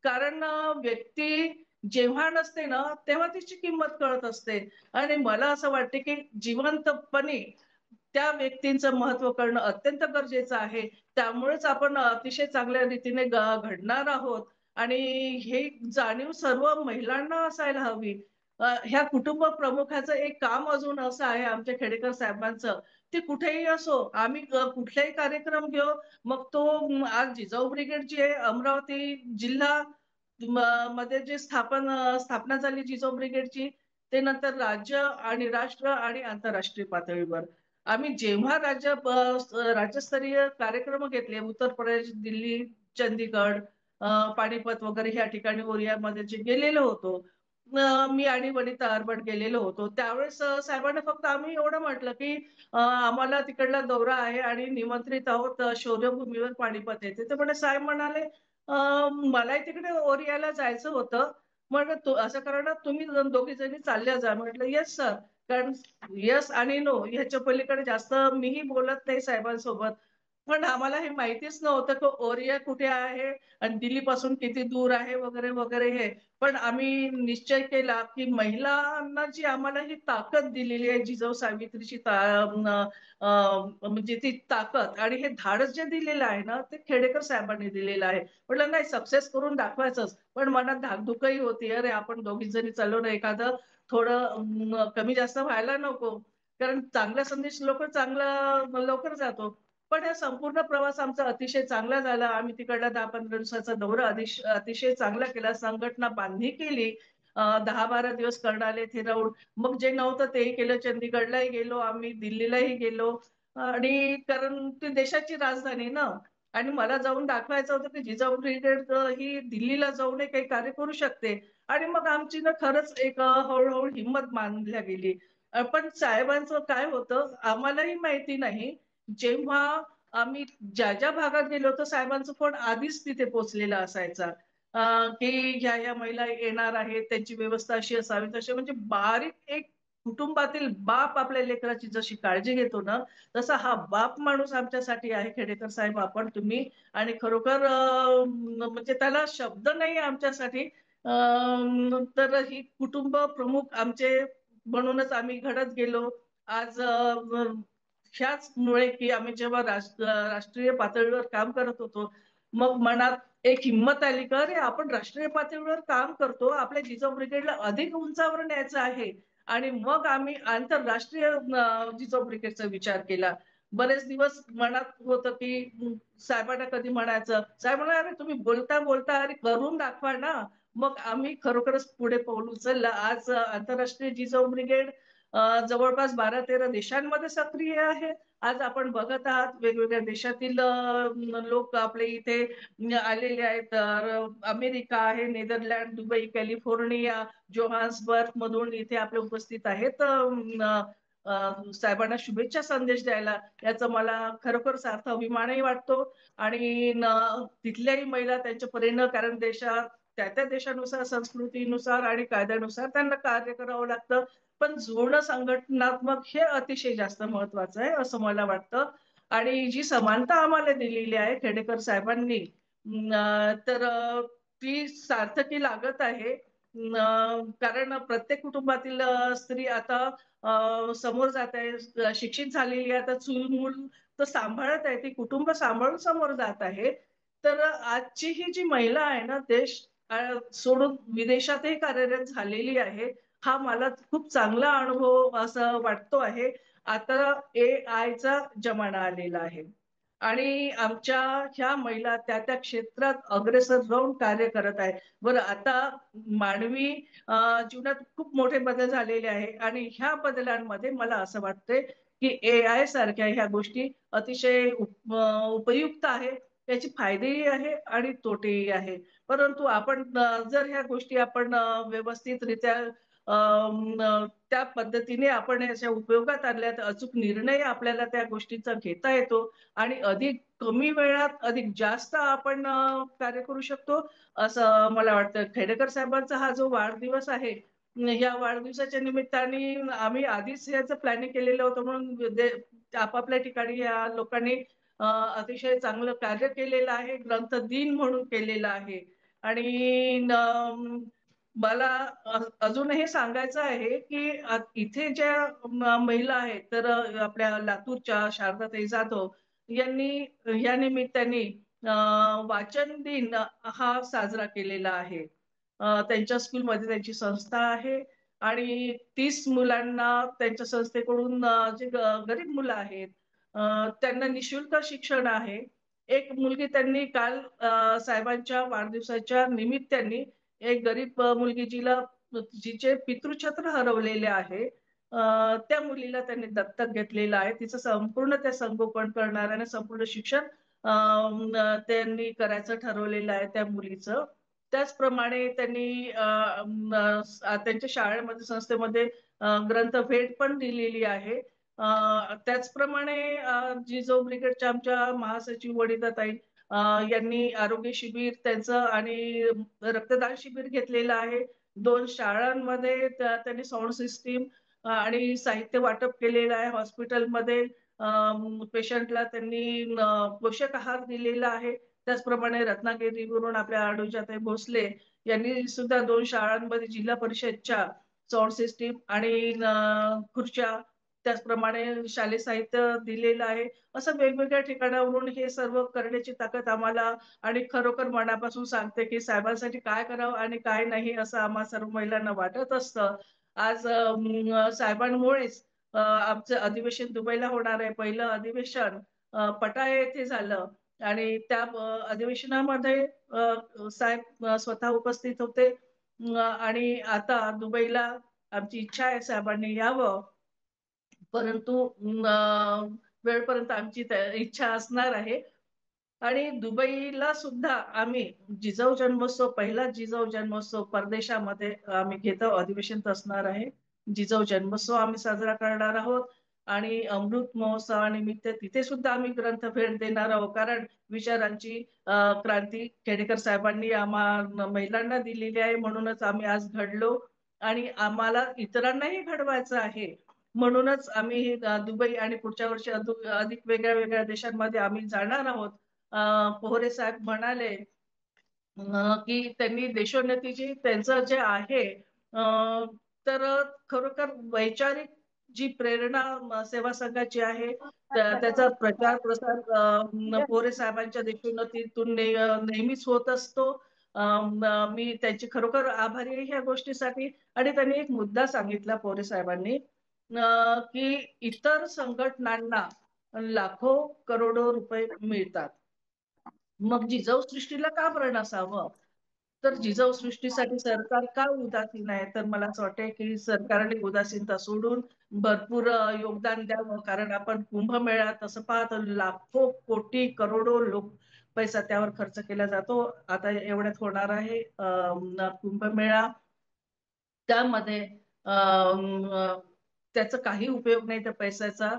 कारण व्यक्ती जेव्हा नसते ना तेव्हा तिची किंमत कळत असते. आणि मला असं वाटते की जिवंतपणे त्या व्यक्तींचं महत्व करणं अत्यंत गरजेचं आहे. त्यामुळेच आपण अतिशय चांगल्या रीतीने घडणार आहोत. आणि हे जाणीव सर्व महिलांना असायला हवी. ह्या कुटुंब प्रमुखाचं एक काम अजून असं आहे आमच्या खेडेकर साहेबांचं, ते कुठेही असो, आम्ही कुठलाही कार्यक्रम घेऊ, मग तो आज जिजाऊ ब्रिगेड जी आहे अमरावती जिल्हा मध्ये जे स्थापना झाली जिजाऊ ब्रिगेडची, ते नंतर राज्य आणि राष्ट्र आणि आंतरराष्ट्रीय पातळीवर आम्ही जेव्हा राज्यस्तरीय कार्यक्रम घेतले, उत्तर प्रदेश, दिल्ली, चंदीगड, पानिपत वगैरे ह्या ठिकाणी ओरियामध्ये जे गेलेलो होतो, मी आणि वनिता आरबट गेलेलो होतो. त्यावेळेस साहेबांना फक्त आम्ही एवढं म्हटलं की आम्हाला तिकडला दौरा आहे आणि निमंत्रित आहोत शौर्यभूमीवर पानिपत येते. तर म्हणे साहेब म्हणाले मलाही तिकडे ओरियाला जायचं होतं. मग असं करा ना तुम्ही दोघी जणी चालल्या जा. म्हटलं येस सर. कारण यस आणि नो ह्याच्या पलीकडे जास्त मीही बोलत नाही साहेबांसोबत. पण आम्हाला हे माहितीच नव्हतं की ओरिया कुठे आहे आणि दिल्लीपासून किती दूर आहे वगैरे वगैरे हे. पण आम्ही निश्चय केला की महिलांना जी आम्हाला ही ताकद दिलेली आहे जिजाऊ सावित्रीची म्हणजे ती ताकद आणि हे धाडस जे दिलेलं आहे ना ते खेडेकर साहेबांनी दिलेलं आहे. म्हटलं नाही सक्सेस करून दाखवायचंच. पण मनात धाकधुकही होती, अरे आपण दोघी जणी चाललो ना एखादं थोडं कमी जास्त व्हायला नको. कारण चांगला संदेश लवकर जातो. पण हा संपूर्ण प्रवास आमचा अतिशय चांगला झाला. आम्ही तिकडला 10-15 दिवसाचा दौरा अतिशय चांगला केला. संघटना बांधणी केली. 10-12 दिवस कर्णाले फिरवून मग जे नव्हतं तेही केलं. चंदीगडलाही गेलो आम्ही, दिल्लीलाही गेलो आणि कारण ती देशाची राजधानी ना आणि मला जाऊन दाखवायचं होतं की जिजाऊ ब्रिगेड ही दिल्लीला जाऊन काही कार्य करू शकते. आणि मग आमची ना खरंच एक हळूहळू हिंमत मानल्या गेली. पण साहेबांचं काय होतं आम्हालाही माहिती नाही. जेव्हा आम्ही ज्या ज्या भागात गेलो होतो साहेबांचा फोन आधीच तिथे पोहोचलेला असायचा, की ह्या महिला येणार आहेत, त्यांची व्यवस्था अशी असावी तशी. म्हणजे बारीक एक कुटुंबातील बाप आपल्या लेकराची जशी काळजी घेतो ना, तसा हा बाप माणूस आमच्यासाठी आहे खेडेकर साहेब, आपण तुम्ही. आणि खरोखर म्हणजे त्याला शब्द नाही आमच्यासाठी. तर ही कुटुंब प्रमुख आमचे म्हणूनच आम्ही घडत गेलो. आज ह्याच मुळे की आम्ही जेव्हा राष्ट्रीय पातळीवर काम करत होतो, मग मनात एक हिंमत आली का अरे आपण राष्ट्रीय पातळीवर काम करतो, आपल्या जिजाऊ ब्रिगेडला अधिक उंचावर न्यायचं आहे. आणि मग आम्ही आंतरराष्ट्रीय जिजाऊ ब्रिगेडचा विचार केला. बरेच दिवस मनात होतं की साहेबांना कधी म्हणायचं, साहेब म्हणा अरे तुम्ही बोलता बोलता अरे करून दाखवा ना. मग आम्ही खरोखरच पुढे पाऊल उचललं. आज आंतरराष्ट्रीय जिजाऊ ब्रिगेड जवळपास 12-13 देशांमध्ये सक्रिय आहे. आज आपण बघत आहात वेगवेगळ्या देशातील लोक आपले इथे आलेले आहेत. तर अमेरिका आहे, नेदरलँड, दुबई, कॅलिफोर्निया, जोहान्सबर्ग मधून इथे आपले उपस्थित आहेत साहेबांना शुभेच्छा संदेश द्यायला. याचा मला खरोखर सार्थ अभिमानही वाटतो. आणि तिथल्याही महिला त्यांच्या परीनं, कारण देशात त्या देशानुसार, संस्कृतीनुसार आणि कायद्यानुसार त्यांना कार्य करावं लागतं. पण जोडणं संघटनात्मक हे अतिशय जास्त महत्वाचं आहे असं मला वाटतं. आणि जी समानता आम्हाला दिलेली आहे खेडेकर साहेबांनी, तर ती सार्थकी लागत आहे. कारण प्रत्येक कुटुंबातील स्त्री आता समोर जात आहे, शिक्षित झालेली आहे, आता चूल मूल तर सांभाळत आहे, ती कुटुंब सांभाळून समोर जात आहे. तर आजची ही जी महिला आहे ना, देश सोडून विदेशातही कार्यरत झालेली आहे. हा मला खूप चांगला अनुभव असं वाटतो आहे. आता AI चा जमाना आलेला आहे आणि आमच्या ह्या महिला त्या त्या क्षेत्रात अग्रेसर राहून कार्य करत आहे. बरं, आता मानवी जीवनात खूप मोठे बदल झालेले आहे आणि ह्या बदलांमध्ये मला असं वाटतंय की AI सारख्या ह्या गोष्टी अतिशय उपयुक्त आहे. त्याचे फायदेही आहे आणि तोटेही आहे. परंतु आपण जर ह्या गोष्टी आपण व्यवस्थितरित्या त्या पद्धतीने आपण याच्या उपयोगात आणल्या तर अचूक निर्णय आपल्याला त्या गोष्टीचा घेता येतो आणि अधिक कमी वेळात अधिक जास्त आपण कार्य करू शकतो असं मला वाटतं. खेडेकर साहेबांचा हा जो वाढदिवस आहे, या वाढदिवसाच्या निमित्ताने आम्ही आधीच याचं प्लॅनिंग केलेलं होतं, म्हणून आपापल्या ठिकाणी या लोकांनी अतिशय चांगलं कार्य केलेलं आहे. ग्रंथ दिन म्हणून केलेलं आहे. आणि मला अजूनही सांगायचं आहे की इथे ज्या महिला आहेत, तर आपल्या लातूरच्या शारदाताई जाधव यांनी या निमित्ताने वाचन दिन हा साजरा केलेला आहे. त्यांच्या स्कूलमध्ये त्यांची संस्था आहे आणि 30 मुलांना त्यांच्या संस्थेकडून जे गरीब मुलं आहेत त्यांना निशुल्क शिक्षण आहे. एक मुलगी त्यांनी काल साहेबांच्या वाढदिवसाच्या निमित्ताने एक गरीब मुलगी जिचे पितृछत्र हरवलेले आहे, त्या मुलीला त्यांनी दत्तक घेतलेलं आहे. तिचं संपूर्ण त्या संगोपन करणार आणि संपूर्ण शिक्षण त्यांनी करायचं ठरवलेलं आहे त्या मुलीचं. त्याचप्रमाणे त्यांनी त्यांच्या शाळेमध्ये संस्थेमध्ये ग्रंथ भेट पण दिलेली आहे. त्याचप्रमाणे जिजाऊ ब्रिगेडच्या आमच्या महासचिव वनिताताई यांनी आरोग्य शिबिर त्यांचं आणि रक्तदान शिबिर घेतलेलं आहे. 2 शाळांमध्ये त्यांनी साऊंड सिस्टीम आणि साहित्य वाटप केलेलं आहे. हॉस्पिटलमध्ये पेशंटला त्यांनी पोषक आहार दिलेला आहे. त्याचप्रमाणे रत्नागिरीवरून आपल्या अनुजाताई भोसले यांनी सुद्धा 2 शाळांमध्ये जिल्हा परिषदच्या साऊंड सिस्टीम आणि खुर्च्या, त्याचप्रमाणे शालेय साहित्य दिलेलं आहे. असं वेगवेगळ्या ठिकाणावरून हे सर्व करण्याची ताकद आम्हाला आणि खरोखर मनापासून सांगते की साहेबांसाठी काय करावं आणि काय नाही असं आम्हा सर्व महिलांना वाटत असतं. आज साहेबांमुळेच आमचं अधिवेशन दुबईला होणार आहे. पहिलं अधिवेशन पटाया येथे झालं आणि त्या अधिवेशनामध्ये साहेब स्वतः उपस्थित होते. आणि आता दुबईला आमची इच्छा आहे साहेबांनी यावं, परंतु वेळपर्यंत आमची इच्छा असणार आहे. आणि दुबईला सुद्धा आम्ही जिजाऊ जन्मोत्सव, पहिला जिजाऊ जन्मोत्सव परदेशामध्ये आम्ही घेतो, अधिवेशन असणार आहे. जिजाऊ जन्मोत्सव आम्ही साजरा करणार आहोत आणि अमृत महोत्सवानिमित्त तिथे सुद्धा आम्ही ग्रंथ भेट देणार आहोत. कारण विचारांची क्रांती खेडेकर साहेबांनी महिलांना दिलेली आहे, म्हणूनच आम्ही आज घडलो आणि आम्हाला इतरांनाही घडवायचं आहे. म्हणूनच आम्ही दुबई आणि पुढच्या वर्षी अधिक वेगळ्या वेगळ्या देशांमध्ये आम्ही जाणार आहोत. पोहरे साहेब म्हणाले की त्यांनी देशोन्नतीची त्यांचं जे आहे तर खरोखर वैचारिक जी प्रेरणा सेवा संघाची आहे त्याचा प्रचार प्रसार पोहरे साहेबांच्या देशोन्नतीतून नेहमीच होत असतो. मी त्यांची खरोखर आभारी आहे ह्या गोष्टीसाठी. आणि त्यांनी एक मुद्दा सांगितला पोहरे साहेबांनी की इतर संघटनांना लाखो करोडो रुपये मिळतात, मग जिजाऊ सृष्टीला का बरं नसावं? तर जिजाऊ सृष्टीसाठी सरकार का उदासीन आहे? तर मला असं वाटतंय की सरकारने उदासीनता सोडून भरपूर योगदान द्यावं. कारण आपण कुंभमेळा तसं पाहतो, लाखो कोटी करोडो पैसा त्यावर खर्च केला जातो. आता एवढ्यात होणार आहे कुंभमेळा, त्यामध्ये त्याचा काही उपयोग नाही त्या पैशाचा.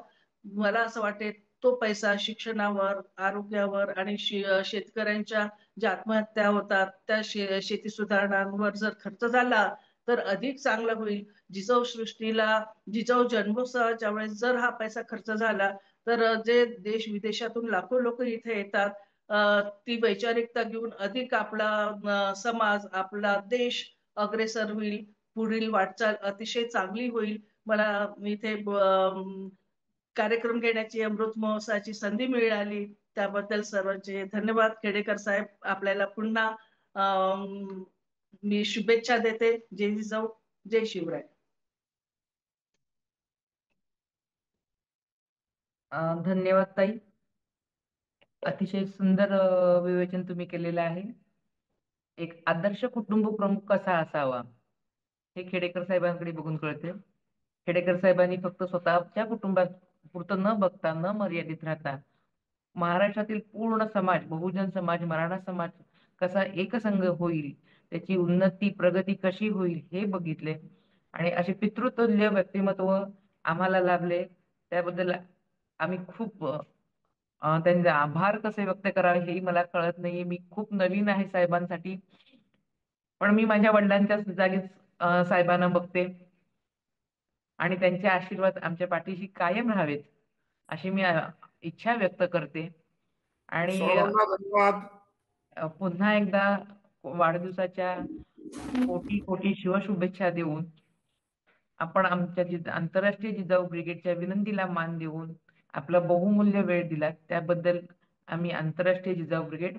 मला असं वाटते तो पैसा शिक्षणावर, आरोग्यावर आणि शेतकऱ्यांच्या ज्या आत्महत्या होतात त्या शेती सुधारणांवर जर खर्च झाला तर अधिक चांगलं होईल. जिजाऊ सृष्टीला, जिजाऊ जन्मोत्सवाच्या वेळेस जर हा पैसा खर्च झाला तर जे देश विदेशातून लाखो लोक इथे येतात ती वैचारिकता घेऊन अधिक आपला समाज, आपला देश अग्रेसर होईल, पुढील वाटचाल अतिशय चांगली होईल. मला इथे कार्यक्रम घेण्याची, अमृत महोत्सवाची संधी मिळाली त्याबद्दल सर्वांचे धन्यवाद. खेडेकर साहेब, आपल्याला पुन्हा मी शुभेच्छा देते. जय जिजाऊ, जय शिवराय. धन्यवाद ताई, अतिशय सुंदर विवेचन तुम्ही केलेलं आहे. एक आदर्श कुटुंब प्रमुख कसा असावा हे खेडेकर साहेबांकडे बघून कळते. खेडेकर साहेबांनी फक्त स्वतःच्या कुटुंबापुरतं न बघता, न मर्यादित राहता महाराष्ट्रातील पूर्ण समाज, बहुजन समाज, मराठा समाज कसा एकसंघ होईल, त्याची उन्नती प्रगती कशी होईल हे बघितले. आणि असे पितृतुल्य व्यक्तिमत्व आम्हाला लाभले, त्याबद्दल आम्ही खूप त्यांचे आभार कसे व्यक्त करावे हेही मला कळत नाही. मी खूप नवीन आहे साहेबांसाठी, पण मी माझ्या वडिलांच्या जागीच साहेबांना बघते आणि त्यांचे आशीर्वाद आमच्या पाठीशी कायम राहावेत अशी मी इच्छा व्यक्त करते. आणि पुन्हा एकदा वाढदिवसाच्या कोटी कोटी शिवशुभेच्छा देऊन आपण आमच्या आंतरराष्ट्रीय जिजाऊ ब्रिगेडच्या विनंतीला मान देऊन आपला बहुमूल्य वेळ दिला त्याबद्दल आम्ही आंतरराष्ट्रीय जिजाऊ ब्रिगेड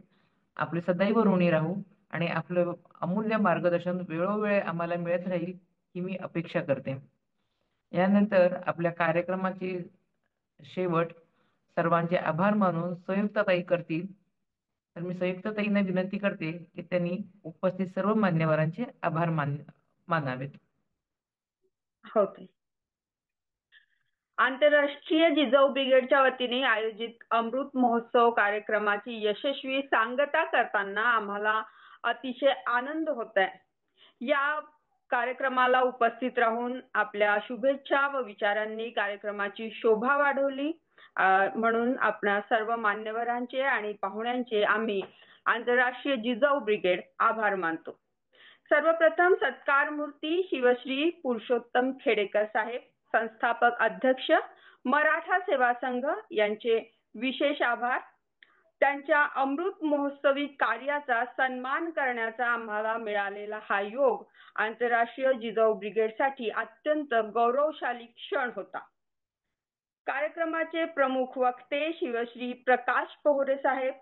आपले सदैव ऋणी राहू आणि आपलं अमूल्य मार्गदर्शन वेळोवेळी आम्हाला मिळत राहील ही मी अपेक्षा करते. यानंतर आपल्या कार्यक्रमाची शेवट सर्वांचे आभार मानून संयुक्ताताई करतील. तर मी संयुक्ताताईंना विनंती करते की त्यांनी उपस्थित सर्व मान्यवरांचे आभार मानावेत. हो. आंतरराष्ट्रीय जिजाऊ ब्रिगेडच्या वतीने आयोजित अमृत महोत्सव कार्यक्रमाची यशस्वी सांगता करताना आम्हाला अतिशय आनंद होत आहे. या कार्यक्रमाला उपस्थित राहून आपल्या शुभेच्छा व विचारांनी कार्यक्रमाची शोभा वाढवली, म्हणून आपल्या सर्व मान्यवरांचे आणि पाहुण्यांचे आम्ही आंतरराष्ट्रीय जिजाऊ ब्रिगेड आभार मानतो. सर्वप्रथम सत्कार मूर्ती शिवश्री पुरुषोत्तम खेडेकर साहेब, संस्थापक अध्यक्ष मराठा सेवा संघ यांचे विशेष आभार. त्यांच्या अमृत महोत्सवी कार्याचा सन्मान करण्याचा आम्हाला मिळालेला हा योग आंतरराष्ट्रीय जिजाऊ ब्रिगेडसाठी अत्यंत गौरवशाली क्षण होता. कार्यक्रमाचे प्रमुख वक्ते शिवश्री प्रकाश पोहरे साहेब,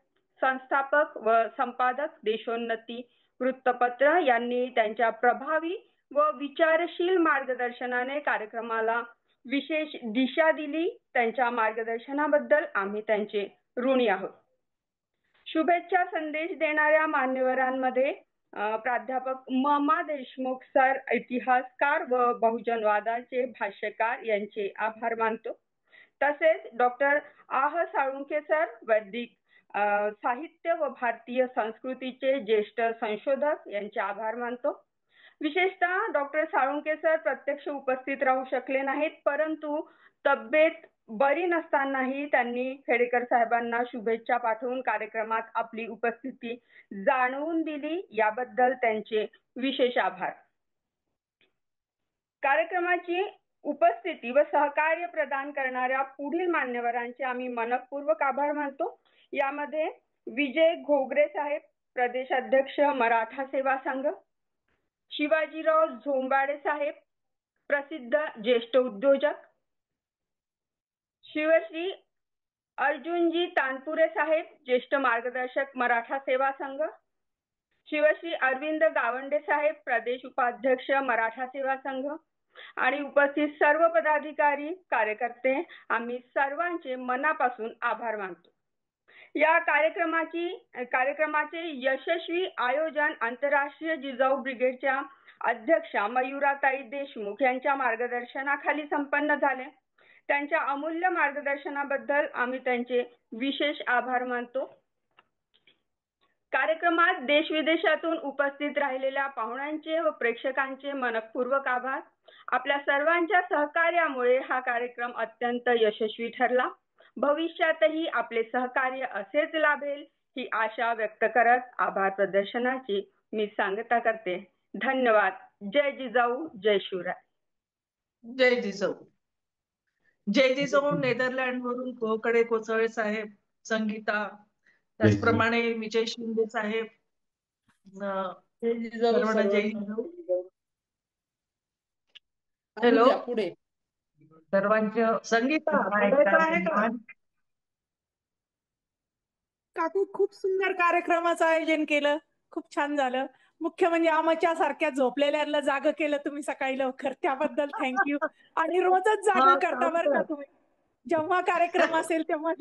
संस्थापक व संपादक देशोन्नती वृत्तपत्र यांनी त्यांच्या प्रभावी व विचारशील मार्गदर्शनाने कार्यक्रमाला विशेष दिशा दिली. त्यांच्या मार्गदर्शनाबद्दल आम्ही त्यांचे ऋणी आहोत. शुभेच्छा संदेश देणाऱ्या मान्यवरांमध्ये प्राध्यापक मा देशमुख सर, इतिहासकार व बहुजनवादाचे भाष्यकार यांचे आभार मानतो. तसेच डॉक्टर साळुंखे सर, वैदिक साहित्य व भारतीय संस्कृतीचे ज्येष्ठ संशोधक यांचे आभार मानतो. विशेषतः डॉक्टर साळुंके सर प्रत्यक्ष उपस्थित राहू शकले नाहीत, परंतु तब्येत बरी नसतानाही त्यांनी खेडेकर साहेबांना शुभेच्छा पाठवून कार्यक्रमात आपली उपस्थिती जाणवून दिली, याबद्दल त्यांचे विशेष आभार. कार्यक्रमाची उपस्थिती व सहकार्य प्रदान करणाऱ्या पुढील मान्यवरांचे आम्ही मनपूर्वक आभार मानतो. यामध्ये विजय घोगरे साहेब, प्रदेश अध्यक्ष मराठा सेवा संघ, शिवाजीराव झोंबाडे साहेब, प्रसिद्ध ज्येष्ठ उद्योजक, शिवश्री अर्जुनजी तानपुरे साहेब, ज्येष्ठ मार्गदर्शक मराठा सेवा संघ, शिवश्री अरविंद गावंडे साहेब, प्रदेश उपाध्यक्ष मराठा सेवा संघ आणि उपस्थित सर्व पदाधिकारी कार्यकर्ते, आम्ही सर्वांचे मनापासून आभार मानतो. या कार्यक्रमाचे यशस्वी आयोजन आंतरराष्ट्रीय जिजाऊ ब्रिगेडच्या अध्यक्षा मयुराताई देशमुख यांच्या मार्गदर्शनाखाली संपन्न झाले. त्यांच्या अमूल्य मार्गदर्शनाबद्दल आम्ही त्यांचे विशेष आभार मानतो. कार्यक्रमात देश विदेशातून उपस्थित राहिलेल्या पाहुण्यांचे व प्रेक्षकांचे मनपूर्वक आभार. आपल्या सर्वांच्या सहकार्यामुळे हा कार्यक्रम अत्यंत यशस्वी ठरला. भविष्यातही आपले सहकार्य असेच लाभेल ही आशा व्यक्त करत आभार प्रदर्शनाची मी सांगता करते. धन्यवाद. जय जिजाऊ, जय शिवराय. जय जिजाऊ. जय जिजाऊ. नेदरलँड वरून कोकडे कोचळे साहेब, संगीता, त्याचप्रमाणे विजय शिंदे साहेब, सर्वांना जय जिजाऊ. हॅलो, पुढे सर्वांच्या संगीता बोलायचं आहे का? काकू, खूप सुंदर कार्यक्रमाचं आयोजन केलं, खूप छान झालं. मुख्य म्हणजे आमच्या सारख्या झोपलेल्यांना जाग केलं तुम्ही सकाळी लवकर, त्याबद्दल थँक्यू. आणि रोजच जाग करता बरं का तुम्ही, जेव्हा कार्यक्रम असेल तेव्हा.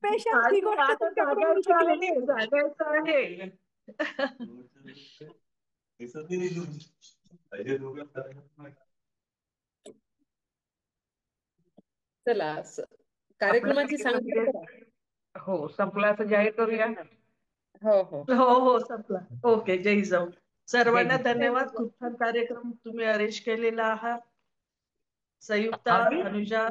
पेशन्स ही गोष्ट तुमच्याकडून शिकलेली आहे. चला कार्यक्रमाची सांगता. हो, संपला असं जाहीर करूया. हो हो हो हो संपला. ओके, जय जिजाऊ. सर्वांना धन्यवाद. खूप छान कार्यक्रम तुम्ही अरेंज केलेला आहात. संयुक्ता, अनुजा,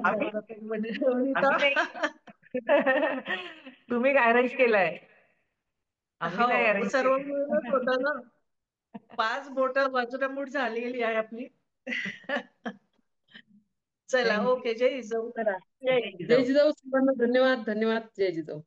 तुम्ही काय अरेंज केलाय? आम्ही नाही अरेंज सर्व मिळूनच होतं ना. 5 बोटं वज्रमूठ झालेली आहे आपली. चला, ओके, जय जिजाऊ. जय जिजाऊ. सर्वांना धन्यवाद. धन्यवाद. जय जिजाऊ.